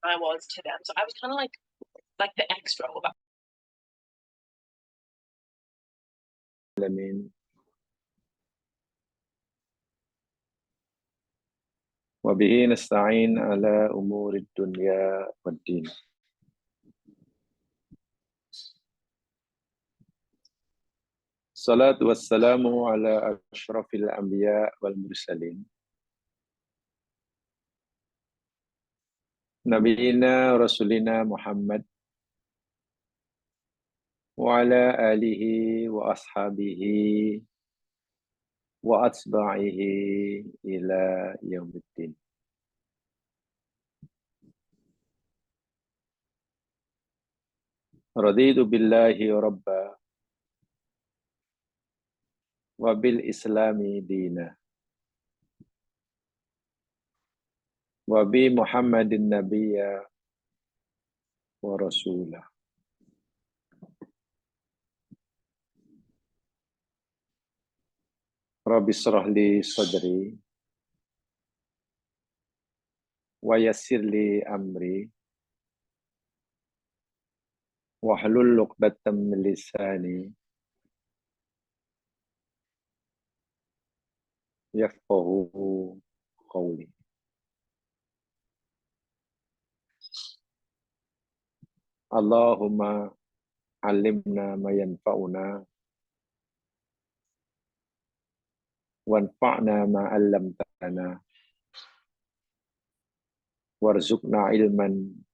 I was to them. So I was kind of like the extra about. Alamin. Wa bihi nasta'in ala umurid dunya waddin. Salatu wassalamu ala ashrafil anbiya wal mursalin. Nabiyina Rasulina Muhammad wa ala alihi wa ashabihi wa atba'ihi ila yaumiddin. Raditu billahi rabba wa bil islami dina wa bi Muhammadin nabiyya wa rasulah. Rabbi shrah li sadri wa yassir li amri wahlul 'uqdatam min lisani yafqahu qawli. Allahumma alimna ma yanfa'una wanfa'na ma 'allamtana warzuqna ilman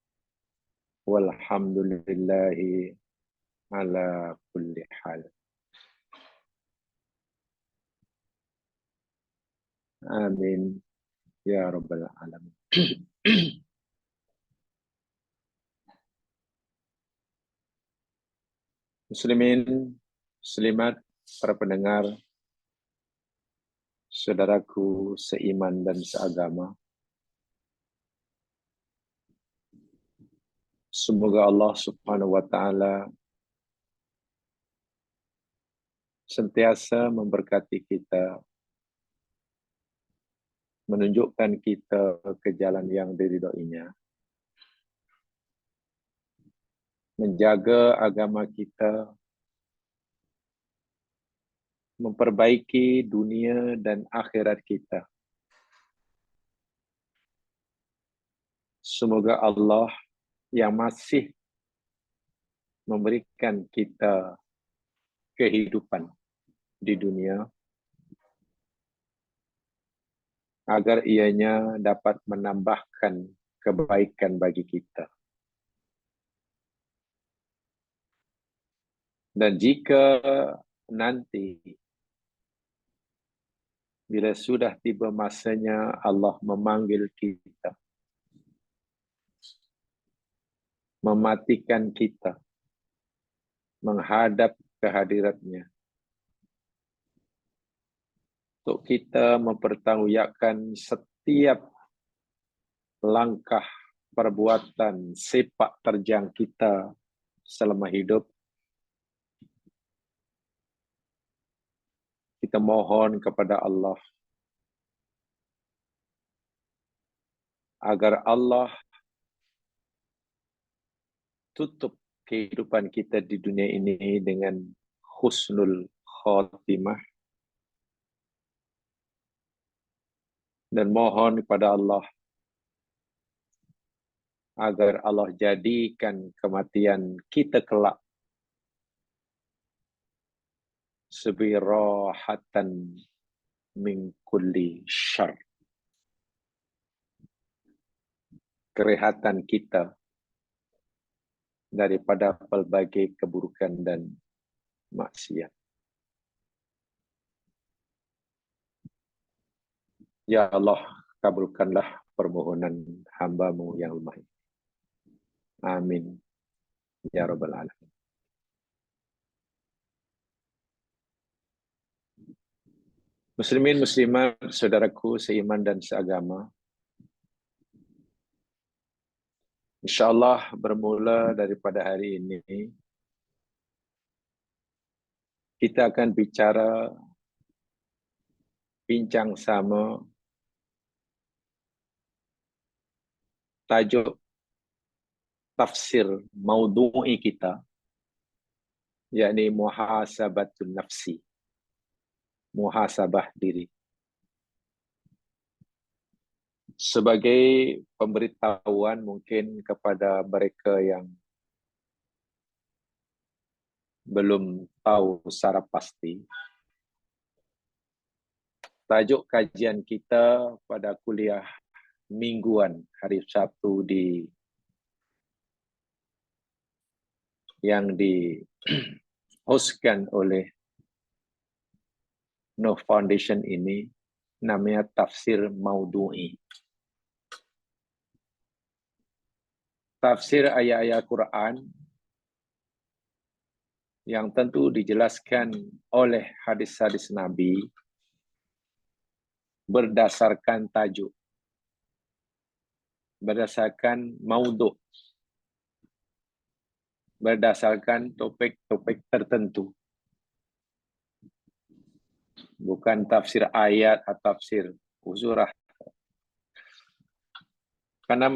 walhamdulillahi ala kulli hal. Amin ya rabbal alamin. Muslimin, muslimat, para pendengar, saudaraku seiman dan seagama. Semoga Allah Subhanahu wa taala sentiasa memberkati kita, menunjukkan kita ke jalan yang diridhoinya, menjaga agama kita, memperbaiki dunia dan akhirat kita. Semoga Allah yang masih memberikan kita kehidupan di dunia, agar ianya dapat menambahkan kebaikan bagi kita. Dan jika nanti bila sudah tiba masanya Allah memanggil kita, mematikan kita, menghadap kehadiratnya, untuk kita mempertanggungjawabkan setiap langkah perbuatan sepak terjang kita selama hidup. Kita mohon kepada Allah agar Allah tutup kehidupan kita di dunia ini dengan husnul khatimah, dan mohon kepada Allah agar Allah jadikan kematian kita kelak sebirahatan min kulli syarr, kerehatan kita daripada pelbagai keburukan dan maksiat. Ya Allah, kabulkanlah permohonan hamba-Mu yang lemah ini. Amin ya rabbal alamin. Muslimin, muslimat, saudaraku seiman dan seagama. InsyaAllah bermula daripada hari ini, kita akan bincang sama tajuk tafsir maudhu'i kita, yakni muhasabatun nafsi, muhasabah diri. Sebagai pemberitahuan mungkin kepada mereka yang belum tahu secara pasti, tajuk kajian kita pada kuliah mingguan hari Sabtu yang di-hostkan oleh Noh Foundation ini namanya tafsir maudhu'i. Tafsir ayat-ayat Quran yang tentu dijelaskan oleh hadis-hadis Nabi berdasarkan tajuk, berdasarkan maudhu', berdasarkan topik-topik tertentu. Bukan tafsir ayat atau tafsir uzurah. Karena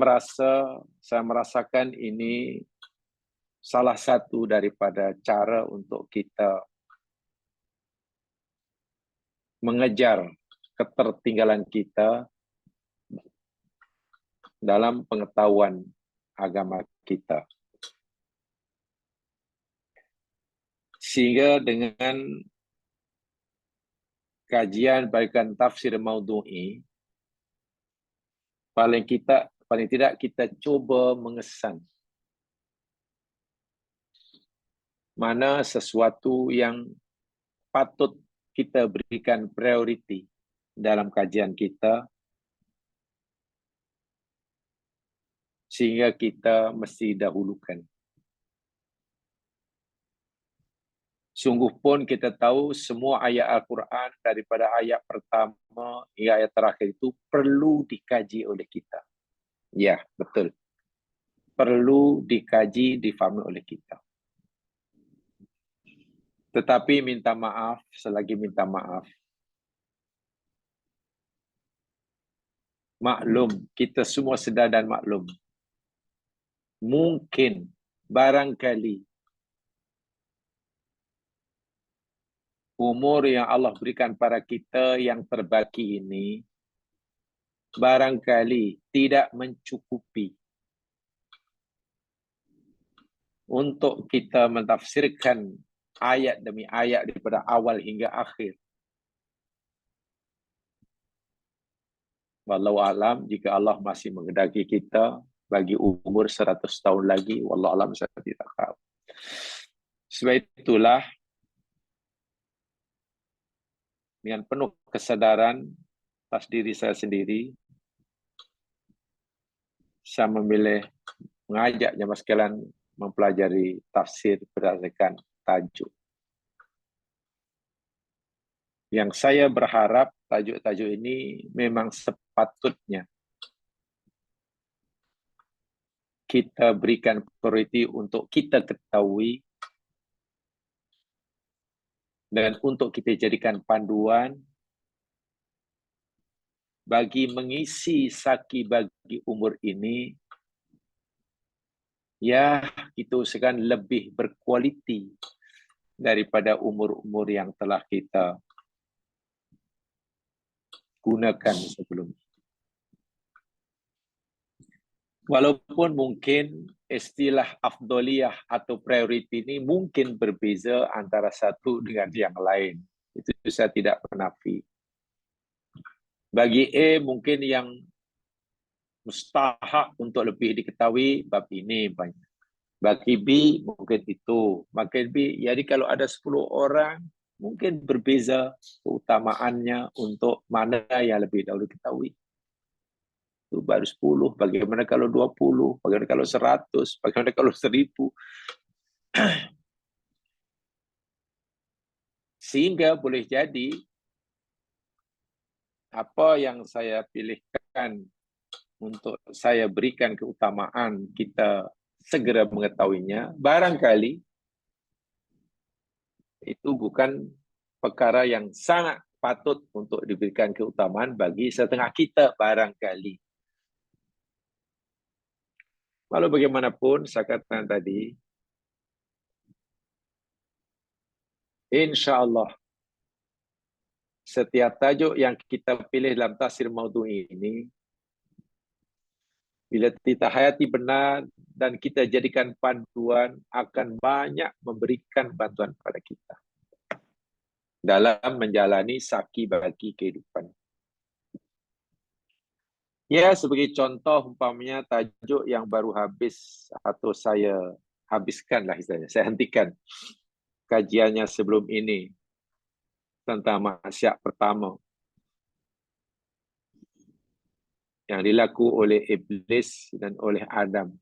saya merasakan ini salah satu daripada cara untuk kita mengejar ketertinggalan kita dalam pengetahuan agama kita. Sehingga dengan kajian bagian tafsir maudhu'i, paling tidak kita coba mengesan mana sesuatu yang patut kita berikan prioriti dalam kajian kita, sehingga kita mesti dahulukan. Sungguh pun kita tahu semua ayat Al-Quran daripada ayat pertama hingga ayat terakhir itu perlu dikaji oleh kita. Ya, betul. Perlu dikaji, difahami oleh kita. Tetapi minta maaf, selagi minta maaf. Maklum, kita semua sedar dan maklum. Mungkin, barangkali, umur yang Allah berikan pada kita yang terbaki ini, barangkali tidak mencukupi untuk kita mentafsirkan ayat demi ayat daripada awal hingga akhir. Wallahu alam, jika Allah masih menghendaki kita bagi umur 100 tahun lagi, wallahu alam, saya tidak tahu. Sebab itulah, dengan penuh kesadaran atas diri saya sendiri, saya memilih mengajak jemaah sekalian mempelajari tafsir berdasarkan tajuk. Yang saya berharap tajuk-tajuk ini memang sepatutnya kita berikan prioriti untuk kita ketahui dan untuk kita jadikan panduan bagi mengisi saki bagi umur ini, ya itu sekarang lebih berkualiti daripada umur-umur yang telah kita gunakan sebelumnya. Walaupun mungkin istilah afdoliyah atau priority ini mungkin berbeza antara satu dengan yang lain. Itu saya tidak menafi. Bagi A mungkin yang mustahak untuk lebih diketahui bab ini banyak. Bagi B mungkin itu. Makin B, jadi kalau ada 10 orang mungkin berbeza keutamaannya untuk mana yang lebih dahulu diketahui. Itu baru 10, bagaimana kalau 20, bagaimana kalau 100, bagaimana kalau 1000. Sehingga boleh jadi apa yang saya pilihkan untuk saya berikan keutamaan kita segera mengetahuinya, barangkali itu bukan perkara yang sangat patut untuk diberikan keutamaan bagi setengah kita barangkali. Walau bagaimanapun, saya katakan tadi, insya Allah, setiap tajuk yang kita pilih dalam tafsir maudhu'i ini, bila kita hayati benar dan kita jadikan panduan, akan banyak memberikan bantuan pada kita dalam menjalani saki baki kehidupan. Ya, sebagai contoh, umpamanya tajuk yang baru habis atau saya habiskanlah istilahnya, saya hentikan kajiannya sebelum ini tentang maksiat pertama yang dilaku oleh iblis dan oleh Adam.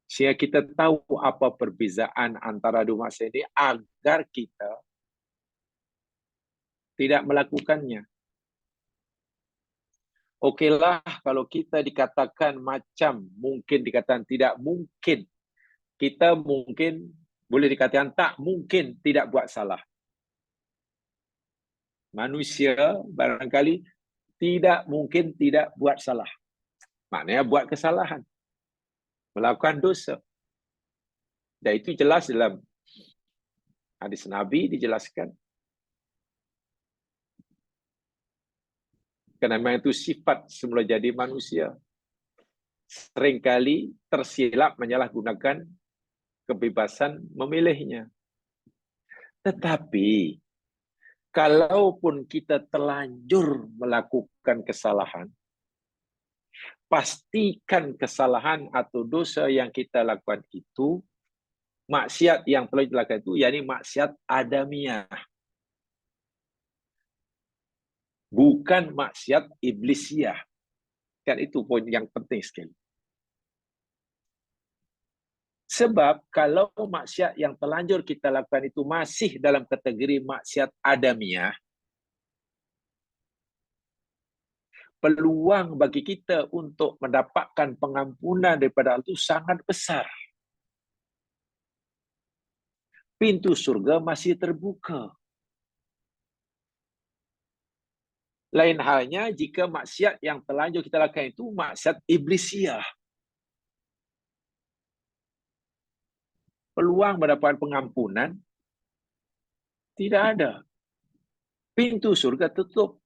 Sehingga kita tahu apa perbezaan antara dua maksiat ini agar kita tidak melakukannya. Okeylah kalau kita dikatakan macam, mungkin dikatakan tidak mungkin. Kita mungkin boleh dikatakan tak mungkin tidak buat salah. Manusia barangkali tidak mungkin tidak buat salah. Maknanya buat kesalahan. Melakukan dosa. Dan itu jelas dalam hadis Nabi dijelaskan. Karena memang itu sifat semula jadi manusia. Seringkali tersilap menyalahgunakan kebebasan memilihnya. Tetapi, kalaupun kita terlanjur melakukan kesalahan, pastikan kesalahan atau dosa yang kita lakukan itu, maksiat yang telah dilakukan itu, yakni maksiat adamiah. Bukan maksiat iblisiah. Kan itu poin yang penting sekali. Sebab kalau maksiat yang terlanjur kita lakukan itu masih dalam kategori maksiat adamiah, peluang bagi kita untuk mendapatkan pengampunan daripada Allah itu sangat besar. Pintu surga masih terbuka. Lain halnya jika maksiat yang terlanjur kita lakukan itu maksiat iblisiah. Peluang mendapatkan pengampunan tidak ada. Pintu surga tutup.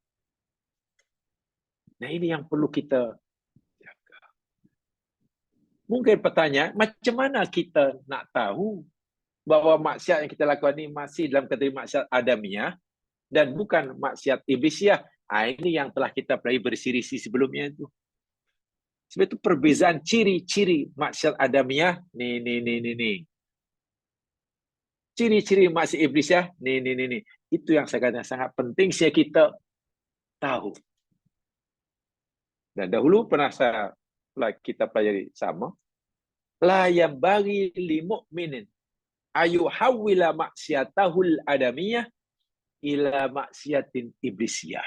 Nah, ini yang perlu kita jaga. Mungkin pertanyaan, macam mana kita nak tahu bahawa maksiat yang kita lakukan ini masih dalam kategori maksiat adamiah dan bukan maksiat iblisiah? Ini yang telah kita pelajari bersiri-siri sebelumnya itu. Sebab itu perbezaan ciri-ciri maksiat adamiah, ni. Ciri-ciri maksiat iblisiah, ni. Itu yang saya katakan sangat penting supaya kita tahu. Dan dahulu pernah kita pelajari sama. La yang bagi li mu'minin ayuhawwila maksiatahul adamiyah ila maksiatin iblisiyah.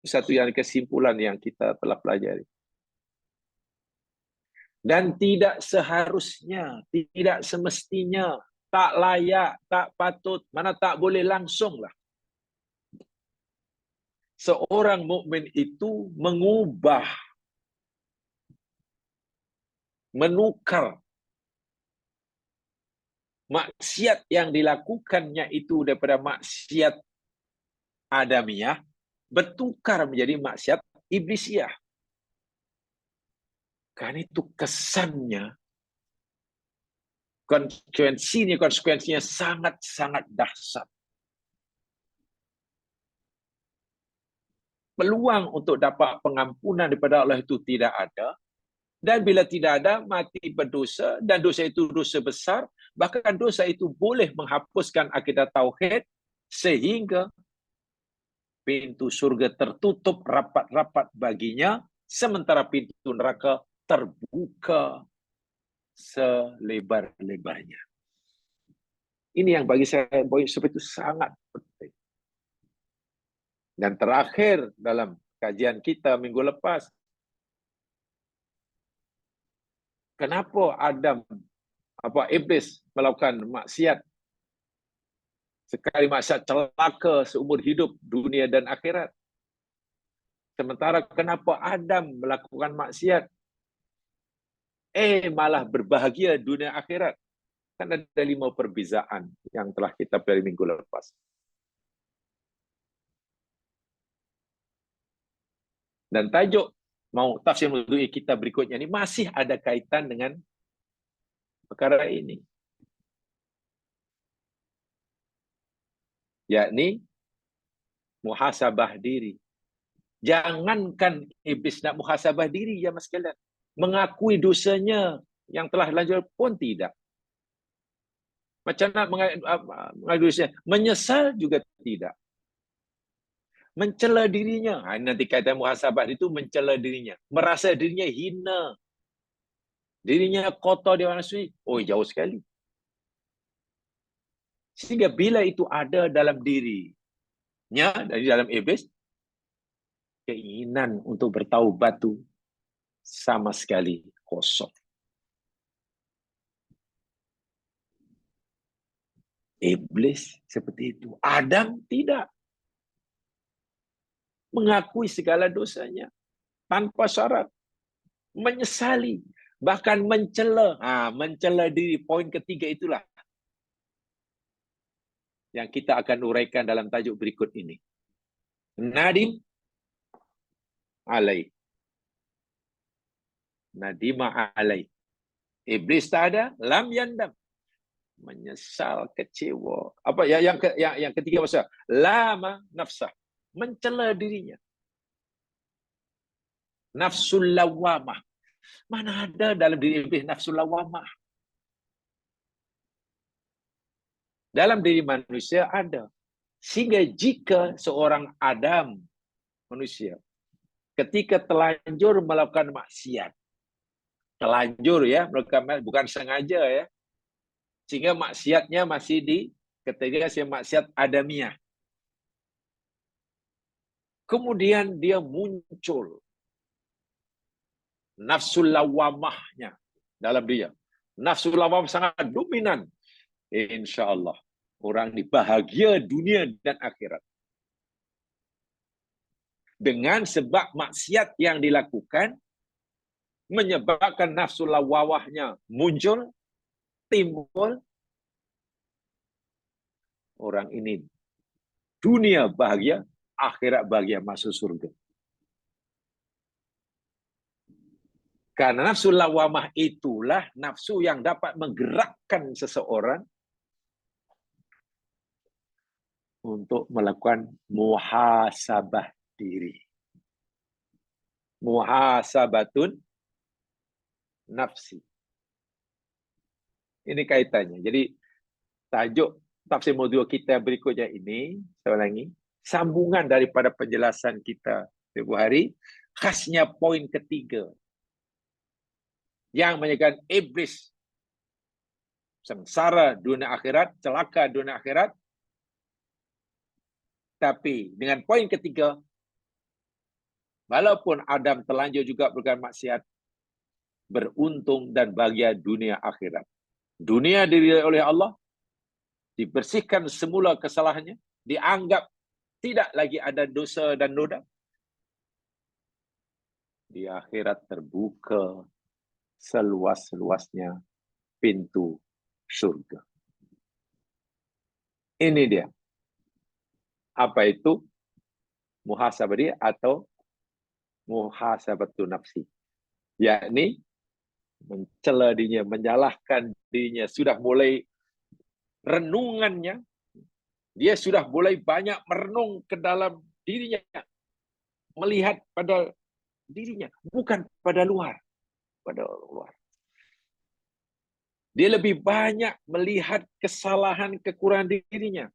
Satu yang kesimpulan yang kita telah pelajari. Dan tidak seharusnya, tidak semestinya, tak layak, tak patut, mana tak boleh langsunglah. Seorang mukmin itu mengubah, menukar maksiat yang dilakukannya itu daripada maksiat adamiah, bertukar menjadi maksiat iblisiah. Karena itu kesannya, konsekuensinya sangat-sangat dahsyat. Peluang untuk dapat pengampunan daripada Allah itu tidak ada. Dan bila tidak ada, mati berdosa. Dan dosa itu dosa besar. Bahkan dosa itu boleh menghapuskan akidah tauhid. Sehingga pintu surga tertutup rapat-rapat baginya. Sementara pintu neraka terbuka selebar-lebarnya. Ini yang bagi saya seperti itu sangat penting. Dan terakhir dalam kajian kita minggu lepas, kenapa iblis melakukan maksiat? Sekali maksiat celaka seumur hidup dunia dan akhirat. Sementara kenapa Adam melakukan maksiat? Malah berbahagia dunia akhirat. Kan ada 5 perbezaan yang telah kita pelajari minggu lepas. Dan tajuk mau tafsir maudu'i kita berikutnya ini masih ada kaitan dengan perkara ini. Yakni muhasabah diri. Jangankan iblis nak muhasabah diri, ya mas sekalian. Mengakui dosanya yang telah lanjut pun tidak. Macam nak mengakui dosanya? Menyesal juga tidak. Mencela dirinya. Nanti kata muhasabah itu mencela dirinya. Merasa dirinya hina. Dirinya kotor di mana suci. Oh, jauh sekali. Sehingga bila itu ada dalam dirinya, dari dalam iblis, keinginan untuk bertaubat itu sama sekali kosong. Iblis seperti itu. Adam tidak. Mengakui segala dosanya tanpa syarat. Menyesali. Bahkan mencela. Mencela diri. Poin ketiga itulah yang kita akan uraikan dalam tajuk berikut ini. Nadim alai. Nadima alai. Iblis tak ada, lam yandam. Menyesal, kecewa. Apa yang ketiga maksudnya? Lama nafsah. Mencela dirinya. Nafsul lawamah. Mana ada dalam diri iblis nafsul lawamah? Dalam diri manusia ada. Sehingga jika seorang Adam, manusia, ketika telanjur melakukan maksiat, telanjur ya, melakukan bukan sengaja ya, sehingga maksiatnya masih di kategori maksiat adamiah. Kemudian dia muncul nafsul lawamahnya dalam dia. Nafsul lawamah sangat dominan. InsyaAllah. Orang ini bahagia dunia dan akhirat. Dengan sebab maksiat yang dilakukan, menyebabkan nafsul lawamahnya muncul, timbul. Orang ini dunia bahagia, akhirat bahagia, masuk surga. Karena nafsu lawamah itulah nafsu yang dapat menggerakkan seseorang untuk melakukan muhasabah diri. Muhasabatun nafsi. Ini kaitannya. Jadi tajuk tafsir maudu' kita berikutnya ini, saya ulangi, sambungan daripada penjelasan kita tempoh hari, khasnya poin ketiga yang menyebabkan iblis sengsara dunia akhirat, celaka dunia akhirat. Tapi dengan poin ketiga, walaupun Adam telanjur juga berbuat maksiat, beruntung dan bahagia dunia akhirat. Dunia diridai oleh Allah, dibersihkan semula kesalahannya, dianggap tidak lagi ada dosa dan noda. Di akhirat terbuka seluas-luasnya pintu surga. Ini dia. Apa itu? Muhasabah diri atau muhasabatu nafsi. Yakni mencela dirinya, menyalahkan dirinya, sudah mulai renungannya, dia sudah mulai banyak merenung ke dalam dirinya, melihat pada dirinya, bukan pada luar. Pada luar. Dia lebih banyak melihat kesalahan, kekurangan dirinya.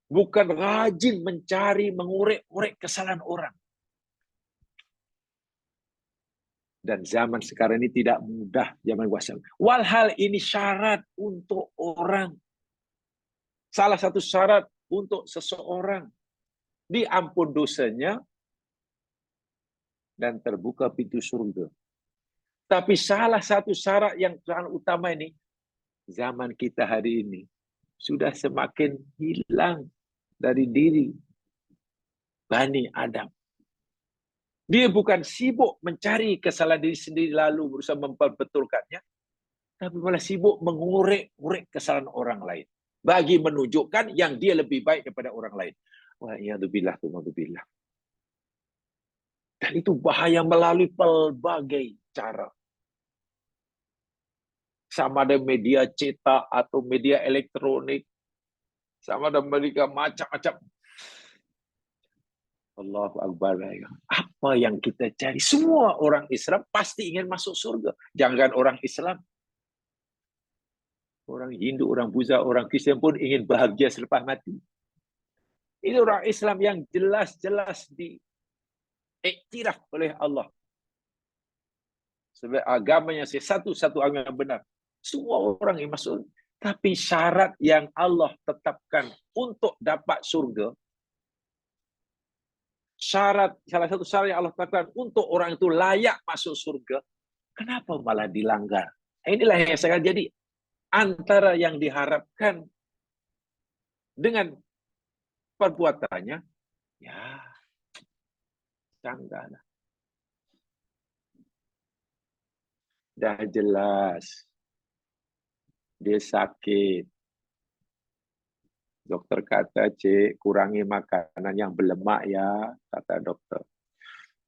Bukan rajin mencari, mengorek-orek kesalahan orang. Dan zaman sekarang ini tidak mudah, zaman WhatsApp. Walhal ini syarat untuk orang. Salah satu syarat untuk seseorang. Diampun dosanya dan terbuka pintu surga. Tapi salah satu syarat yang sangat utama ini, zaman kita hari ini sudah semakin hilang dari diri. Bani Adam. Dia bukan sibuk mencari kesalahan diri sendiri lalu berusaha memperbetulkannya, tapi malah sibuk mengurek-urek kesalahan orang lain bagi menunjukkan yang dia lebih baik daripada orang lain. Wah, iyadzubillah, tumadzubillah. Dan itu bahaya melalui pelbagai cara. Sama ada media cetak atau media elektronik, sama ada mereka macam-macam. Allahu Akbar. Apa yang kita cari? Semua orang Islam pasti ingin masuk surga. Jangan orang Islam. Orang Hindu, orang Buddha, orang Kristen pun ingin bahagia selepas mati. Ini orang Islam yang jelas-jelas diiktiraf oleh Allah sebagai agama yang satu-satu agama yang benar. Semua orang yang masuk. Tapi syarat yang Allah tetapkan untuk dapat surga, salah satu syarat yang Allah tetapkan untuk orang itu layak masuk surga, kenapa malah dilanggar? Inilah yang saya jadi antara yang diharapkan dengan perbuatannya, ya canggah lah. Dah jelas dia sakit. Dokter kata, cik, kurangi makanan yang berlemak ya, kata dokter.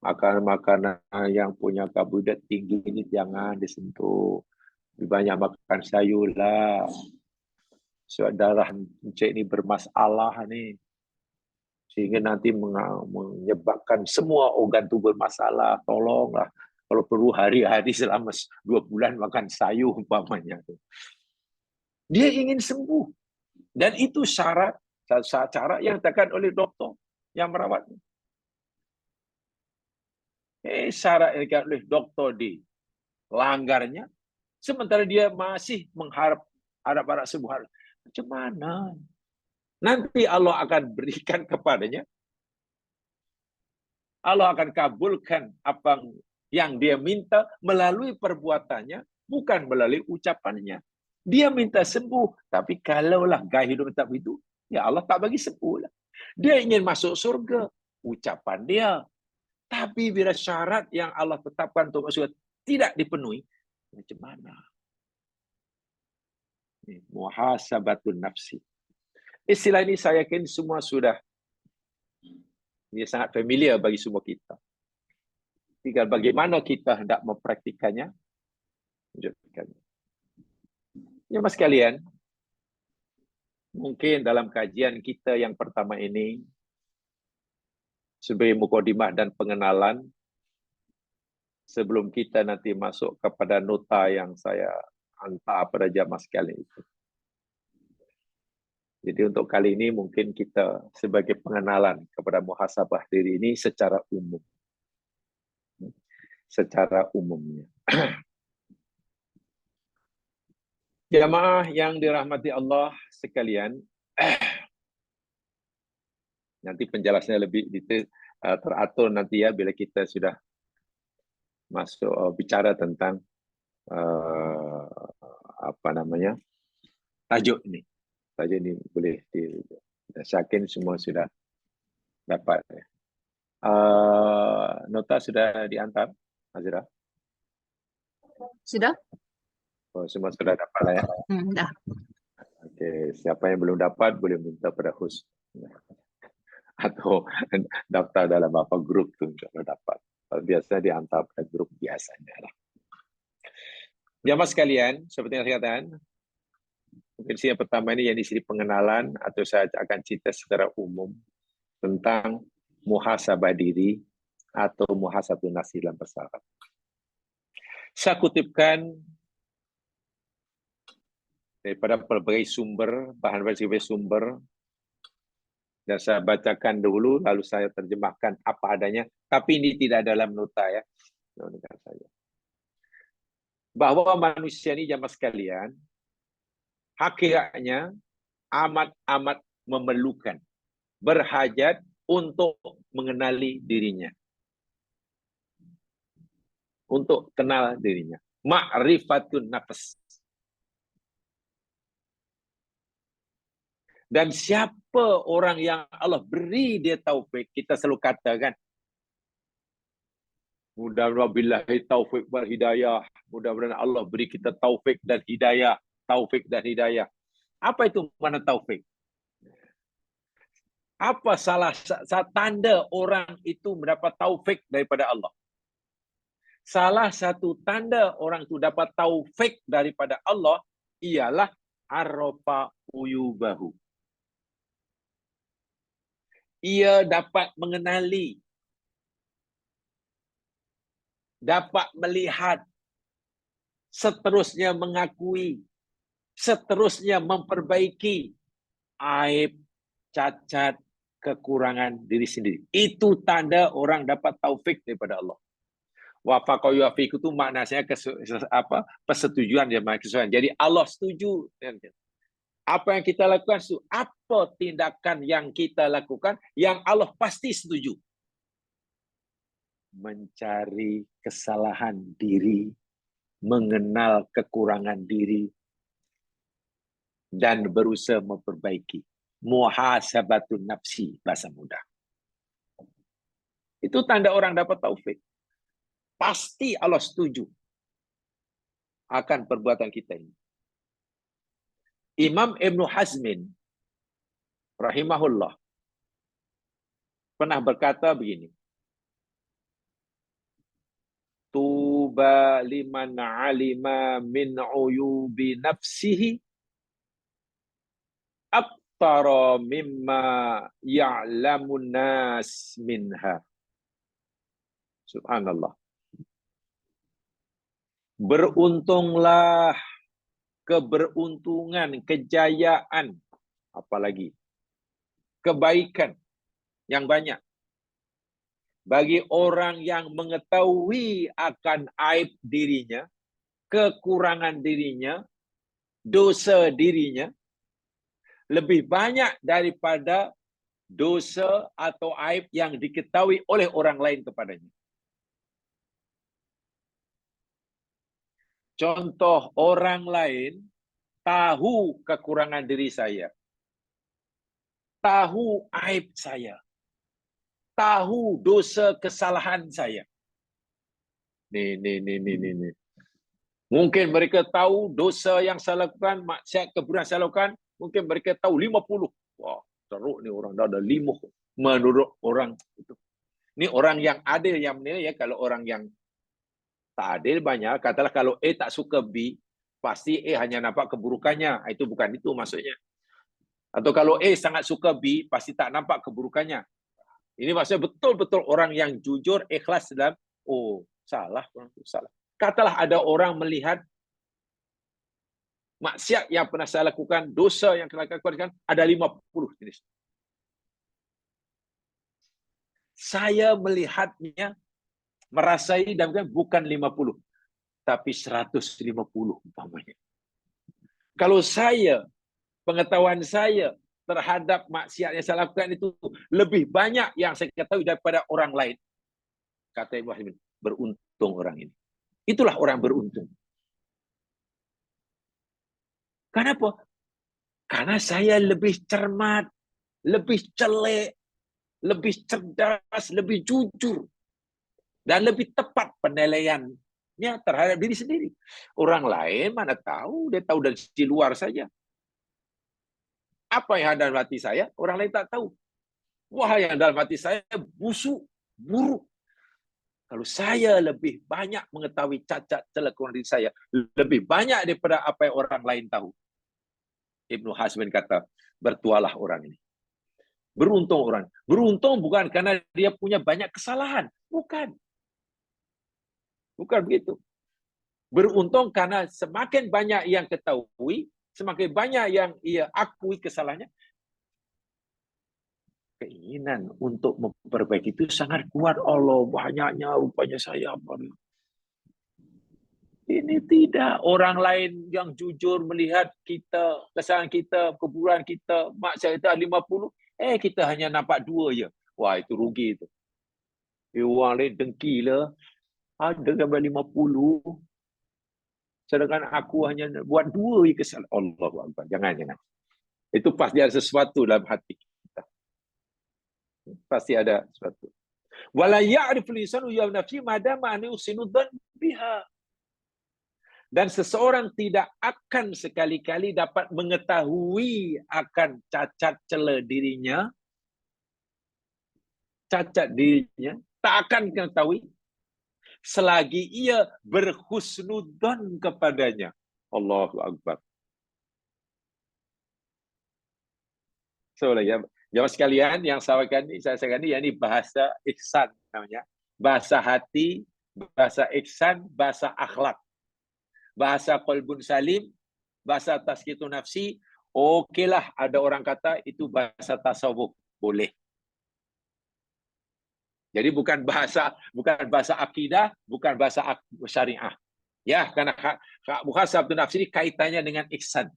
Makanan-makanan yang punya karbohidrat tinggi ini jangan disentuh. Lebih banyak makan sayur lah. Sebab darah cik ini bermasalah ni. Sehingga nanti menyebabkan semua organ tu bermasalah. Tolonglah. Kalau perlu hari-hari selama 2 bulan makan sayur umpamanya. Dia ingin sembuh. Dan itu syarat, cara yang dikatakan oleh doktor yang merawatnya. Syarat yang dikatakan oleh doktor dilanggarnya, sementara dia masih harap sembuh. Macam mana? Nanti Allah akan berikan kepadanya, Allah akan kabulkan apa yang dia minta melalui perbuatannya, bukan melalui ucapannya. Dia minta sembuh, tapi kalaulah gaya hidup tak begitu, ya Allah tak bagi sembuh lah. Dia ingin masuk surga, ucapan dia. Tapi bila syarat yang Allah tetapkan untuk masuk surga tidak dipenuhi, macam mana? Muhasabatun nafsi. Istilah ini saya yakin semua sudah, ini sangat familiar bagi semua kita. Tinggal bagaimana kita hendak mempraktikannya, menunjukkannya. Ya mas sekalian, mungkin dalam kajian kita yang pertama ini, sebagai mukadimah dan pengenalan, sebelum kita nanti masuk kepada nota yang saya hantar pada jamaah sekalian itu. Jadi untuk kali ini mungkin kita sebagai pengenalan kepada muhasabah diri ini secara umum. Secara umumnya. Jamaah yang dirahmati Allah sekalian, nanti penjelasannya lebih detail, teratur nanti ya bila kita sudah masuk bicara tentang tajuk ini. Tajuk ini boleh saya yakin semua sudah dapat. Nota sudah diantar, Azira? Sudah? Oh, semua sudah dapat lah ya? Dah. Okey, siapa yang belum dapat boleh minta pada host atau daftar dalam apa grup tu kalau dapat. Biasanya diantar pada grup biasanya lah. Jamaah sekalian, seperti yang saya katakan, mungkin yang pertama ini yang di sini pengenalan atau saya akan cerita secara umum tentang muhasabah diri atau muhasabun nafsi dalam bahasa Arab. Saya kutipkan daripada berbagai sumber, bahan berbagai sumber, dan saya bacakan dulu, lalu saya terjemahkan apa adanya, tapi ini tidak dalam nota ya. Bahwa manusia ini jamaah sekalian, hakikatnya amat-amat memerlukan, berhajat untuk mengenali dirinya. Untuk kenal dirinya. Ma'rifatun nafs. Dan siapa orang yang Allah beri dia taufik, kita selalu katakan, mudah-mudahan billahi taufik wal hidayah. Mudah-mudahan Allah beri kita taufik dan hidayah. Taufik dan hidayah. Apa itu mana taufik? Apa salah tanda orang itu mendapat taufik daripada Allah? Salah satu tanda orang itu dapat taufik daripada Allah ialah arafa uyubahu. Ia dapat mengenali, dapat melihat, seterusnya mengakui, seterusnya memperbaiki aib, cacat, kekurangan diri sendiri. Itu tanda orang dapat taufik daripada Allah. Wafaqa yuafiq itu maknanya persetujuan ya, kesesuaian. Jadi Allah setuju. Apa yang kita lakukan, apa tindakan yang kita lakukan yang Allah pasti setuju. Mencari kesalahan diri, mengenal kekurangan diri, dan berusaha memperbaiki. Muhasabatun nafsi, bahasa mudah. Itu tanda orang dapat taufik. Pasti Allah setuju akan perbuatan kita ini. Imam Ibn Hazmin rahimahullah pernah berkata begini. Tuba liman alima min uyubi nafsihi aktara mimma ya'lamun nas minha. Subhanallah. Beruntunglah, keberuntungan, kejayaan, apalagi kebaikan yang banyak bagi orang yang mengetahui akan aib dirinya, kekurangan dirinya, dosa dirinya, lebih banyak daripada dosa atau aib yang diketahui oleh orang lain kepadanya. Contoh, orang lain tahu kekurangan diri saya, tahu aib saya, tahu dosa kesalahan saya. Nih. Mungkin mereka tahu dosa yang saya lakukan, maksiat keburukan saya lakukan, mungkin mereka tahu 50. Wah, teruk ni orang dah ada 5 menurut orang itu. Ini orang yang adil yang menilai ya. Kalau orang yang tak adil banyak, katalah kalau A tak suka B, pasti A hanya nampak keburukannya. Itu bukan itu maksudnya. Atau kalau A sangat suka B, pasti tak nampak keburukannya. Ini maksudnya betul-betul orang yang jujur, ikhlas dalam, oh, salah, orang itu salah. Katalah ada orang melihat maksiat yang pernah saya lakukan, dosa yang saya lakukan, ada 50 jenis. Saya melihatnya, merasai dan bukan 50, tapi 150 umpamanya. Kalau saya, pengetahuan saya terhadap maksiat yang saya lakukan itu lebih banyak yang saya ketahui daripada orang lain, kata Ibnu Hazmin, beruntung orang ini. Itulah orang beruntung. Kenapa? Karena saya lebih cermat, lebih celik, lebih cerdas, lebih jujur, dan lebih tepat penilaiannya terhadap diri sendiri. Orang lain mana tahu, dia tahu dari sisi luar saja. Apa yang ada dalam hati saya, orang lain tak tahu. Wah, yang dalam hati saya busuk, buruk. Kalau saya lebih banyak mengetahui cacat celah kekurangan diri saya, lebih banyak daripada apa yang orang lain tahu. Ibnu Hazmin kata, bertualah orang ini. Beruntung orang. Beruntung bukan karena dia punya banyak kesalahan. Bukan. Bukan begitu. Beruntung karena semakin banyak yang ketahui, semakin banyak yang ia akui kesalahannya, keinginan untuk memperbaiki itu sangat kuat. Allah, banyaknya rupanya saya. Ini tidak. Orang lain yang jujur melihat kita, kesalahan kita, keburukan kita, maksiat kita 50, kita hanya nampak 2 je. Wah, itu rugi itu. Orang lain dengki lah. Ada gambar 50. Sedangkan aku hanya buat 2 kesalahan. Allah, jangan. Itu pasti ada sesuatu dalam hati kita. Pasti ada sesuatu. Wala ya'riful insanu ya nafsi madama an yusinu dzan biha. Dan seseorang tidak akan sekali-kali dapat mengetahui akan cacat celah dirinya, tak akan mengetahui selagi ia berhusnudzon kepadanya. Allahu Akbar. So, ya, jamaah sekalian yang saya katakan ini bahasa ihsan namanya. Bahasa hati, bahasa ihsan, bahasa akhlak. Bahasa qalbun salim, bahasa tazkiyatun nafsi, okeylah ada orang kata itu bahasa tasawuf, boleh. Jadi bukan bahasa akidah, bukan bahasa syariah. Ya, karena muhasabah nafsi ini kaitannya dengan ihsan.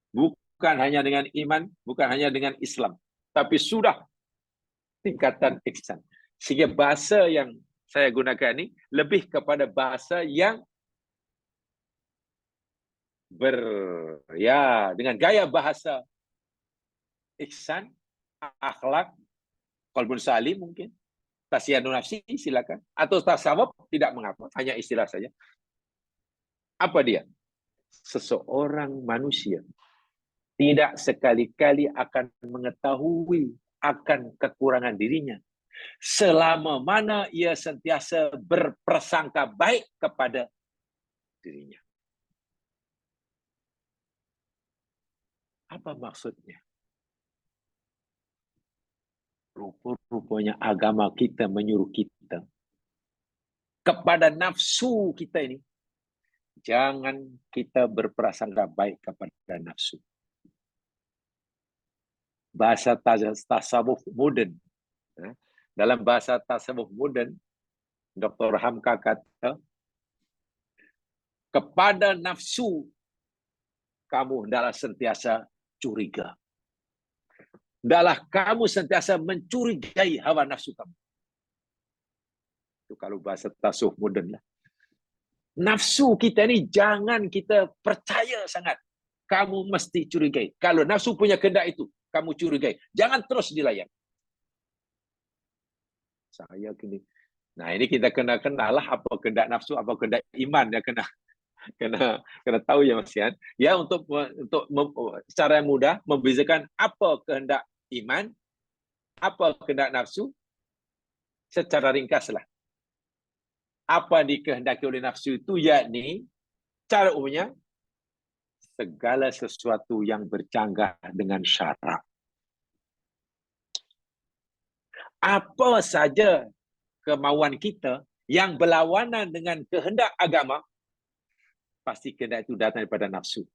Bukan hanya dengan iman, bukan hanya dengan Islam, tapi sudah tingkatan ihsan. Sehingga bahasa yang saya gunakan ini lebih kepada bahasa yang dengan gaya bahasa ihsan, akhlak, qalbun salim mungkin, tasyanun nafsi silakan, atau tasawuf tidak mengapa, hanya istilah saja. Apa dia? Seseorang manusia tidak sekali-kali akan mengetahui akan kekurangan dirinya selama mana ia sentiasa berprasangka baik kepada dirinya. Apa maksudnya? Rupa-rupanya agama kita menyuruh kita kepada nafsu kita ini, jangan kita berprasangka baik kepada nafsu. Bahasa tasawuf moden. Dalam bahasa tasawuf moden, Dr. Hamka kata, kepada nafsu kamu hendaklah sentiasa curiga. Hendaklah kamu sentiasa mencurigai hawa nafsu kamu. Itu kalau bahasa tasawuf moden lah. Nafsu kita ini jangan kita percaya sangat. Kamu mesti curigai. Kalau nafsu punya kehendak itu, kamu curigai. Jangan terus dilayan. Saya gini. Nah, ini kita kena kenal lah apa kehendak nafsu, apa kehendak iman, ya kena tahu ya Mas Yan. Ya, untuk secara yang mudah membezakan apa kehendak iman, apa kehendak nafsu secara ringkaslah. Apa dikehendaki oleh nafsu itu yakni cara umumnya segala sesuatu yang bercanggah dengan syarak. Apa saja kemauan kita yang berlawanan dengan kehendak agama, pasti kehendak itu datang daripada nafsu.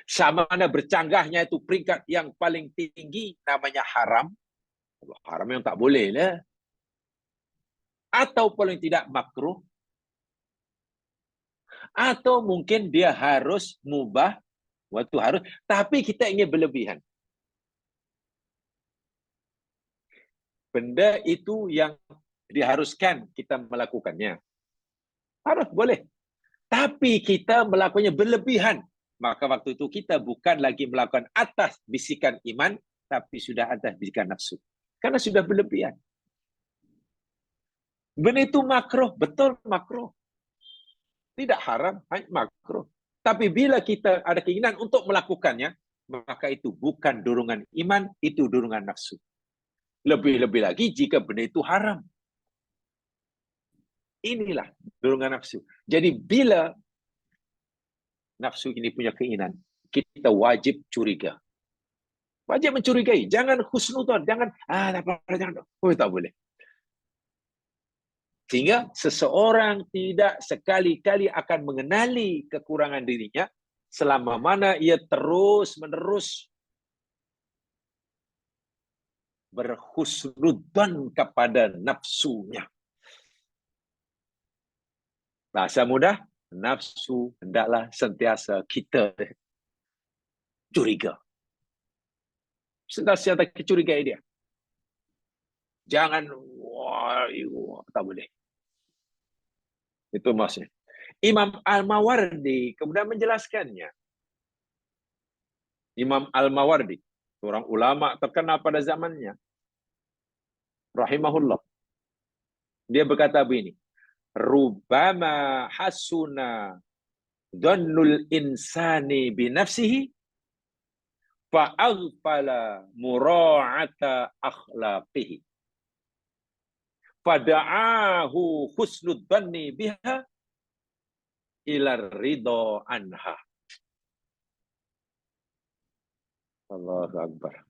Sama mana bercanggahnya itu peringkat yang paling tinggi namanya haram. Haram yang tak boleh lah. Atau paling tidak makruh. Atau mungkin dia harus mubah. Waktu harus. Tapi kita ingin berlebihan. Benda itu yang diharuskan kita melakukannya. Harus, boleh. Tapi kita melakukannya berlebihan. Maka waktu itu kita bukan lagi melakukan atas bisikan iman, tapi sudah atas bisikan nafsu. Karena sudah berlebihan. Benda itu makruh, betul makruh. Tidak haram, hanya makruh. Tapi bila kita ada keinginan untuk melakukannya, maka itu bukan dorongan iman, itu dorongan nafsu. Lebih-lebih lagi jika benda itu haram. Inilah dorongan nafsu. Jadi bila nafsu ini punya keinginan, kita wajib curiga. Wajib mencurigai. Jangan husnudzon, jangan jangan. Oh, tak boleh. Sehingga seseorang tidak sekali-kali akan mengenali kekurangan dirinya selama mana ia terus-menerus berhusnudzon kepada nafsunya. Bahasa mudah, nafsu hendaklah sentiasa kita curiga. Sentiasa curigai dia. Jangan, tak boleh. Itu maksudnya. Imam Al-Mawardi kemudian menjelaskannya. Imam Al-Mawardi, seorang ulama terkenal pada zamannya, rahimahullah. Dia berkata begini, Rubama hasuna dhannul insani binafsihi fa'aghfala mura'ata akhlaqihi. Fada'ahu husnud dhanni biha ila ridho anha. Allahu Akbar.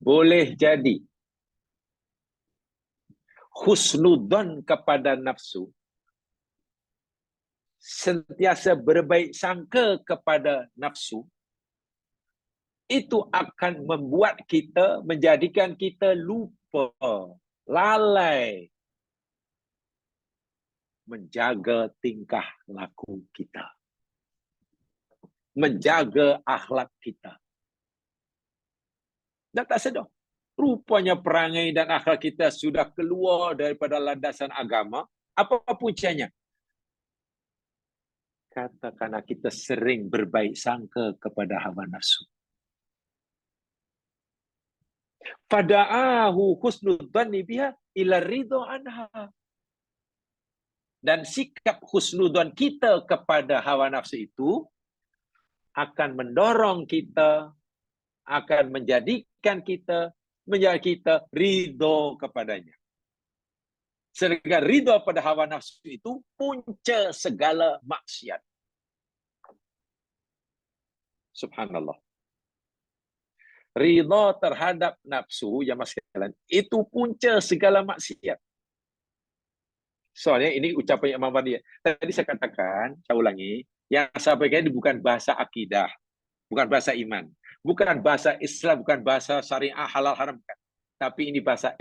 Boleh jadi husnudzon kepada nafsu, sentiasa berbaik sangka kepada nafsu, itu akan membuat kita, menjadikan kita lupa, lalai menjaga tingkah laku kita, menjaga akhlak kita. Dan tak sedar, rupanya perangai dan akhlak kita sudah keluar daripada landasan agama. Apa puncanya? Katakanlah kita sering berbaik sangka kepada hawa nafsu. Fada'ahu husnudzanni biha ila ridho anha. Dan sikap husnudzan kita kepada hawa nafsu itu akan mendorong kita, akan menjadikan kita ridho kepadanya. Sedangkan ridho pada hawa nafsu itu punca segala maksiat. Subhanallah. Ridho terhadap nafsu, ya mas sekalian, itu punca segala maksiat. Soalnya ini ucapan Imam Ghazali. Tadi saya katakan, saya ulangi, yang saya sampaikan ini bukan bahasa akidah, bukan bahasa iman, bukan bahasa Islam, bukan bahasa syariah halal haram, tapi ini bahasa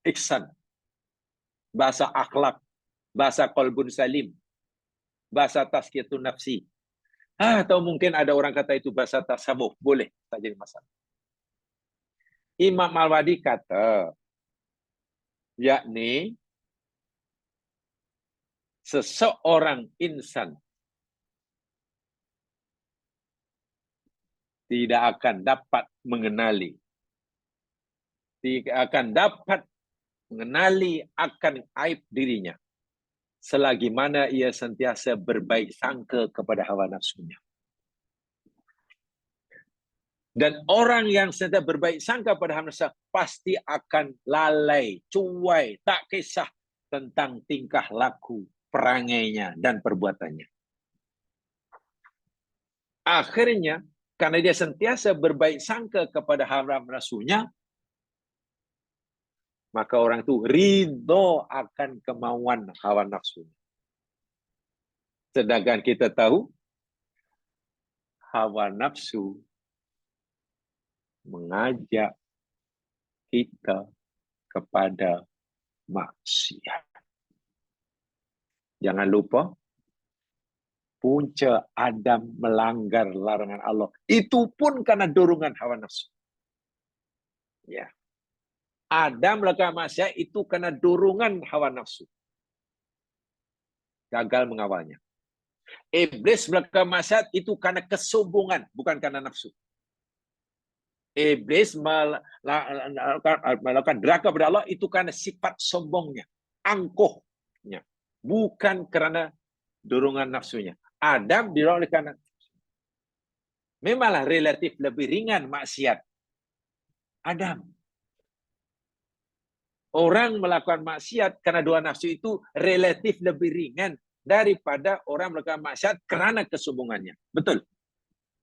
ihsan, bahasa akhlak, bahasa qalbun salim, bahasa tazkiyatun nafsi. Atau mungkin ada orang kata itu bahasa tasawuf, boleh, tak jadi masalah. Imam Al-Wadi kata, yakni seseorang insan tidak akan dapat mengenali, akan aib dirinya selagi mana ia sentiasa berbaik sangka kepada hawa nafsunya. Dan orang yang sentiasa berbaik sangka pada hawa nafsu pasti akan lalai, cuai, tak kisah tentang tingkah laku, perangainya, dan perbuatannya. Akhirnya, karena dia sentiasa berbaik sangka kepada hawa nafsunya, maka orang itu ridho akan kemauan hawa nafsunya. Sedangkan kita tahu, hawa nafsu mengajak kita kepada maksiat. Jangan lupa, punca Adam melanggar larangan Allah. Itu pun karena dorongan hawa nafsu. Ya. Adam melakukan maksiat itu karena dorongan hawa nafsu. Gagal mengawalnya. Iblis melakukan maksiat itu karena kesombongan, bukan karena nafsu. Iblis melakukan durhaka kepada Allah itu karena sifat sombongnya, angkuhnya, bukan karena dorongan nafsunya. Adam didorong oleh karena memanglah relatif lebih ringan maksiat Adam. Orang melakukan maksiat karena dua nafsu itu relatif lebih ringan daripada orang melakukan maksiat karena kesombongannya. Betul.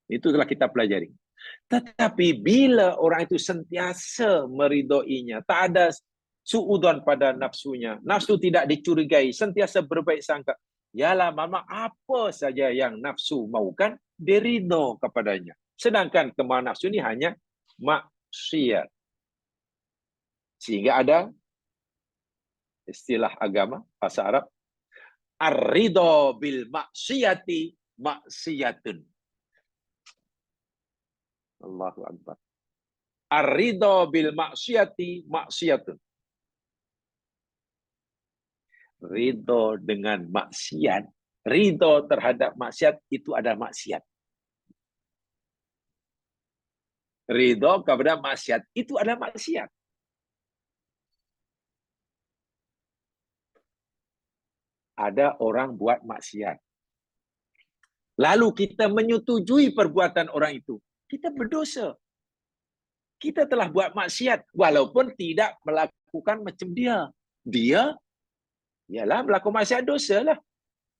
Itu telah kita pelajari. Tetapi bila orang itu sentiasa meridhoinya, tak ada suudzon pada nafsunya, nafsu tidak dicurigai, sentiasa berbaik sangka, yalah mama apa saja yang nafsu maukan, dia ridho kepadanya. Sedangkan kemauan nafsu ini hanya maksiat. Sehingga ada istilah agama, bahasa Arab, ar-ridho bil maksiyati maksiyatun. Allahu Akbar. Ar-ridho bil maksiyati maksiyatun. Ridho dengan maksiat, ridho terhadap maksiat itu adalah maksiat. Ridho kepada maksiat. Itu adalah maksiat. Ada orang buat maksiat. Lalu kita menyetujui perbuatan orang itu. Kita berdosa. Kita telah buat maksiat. Walaupun tidak melakukan macam dia. Dia, ialah melakukan maksiat dosa lah.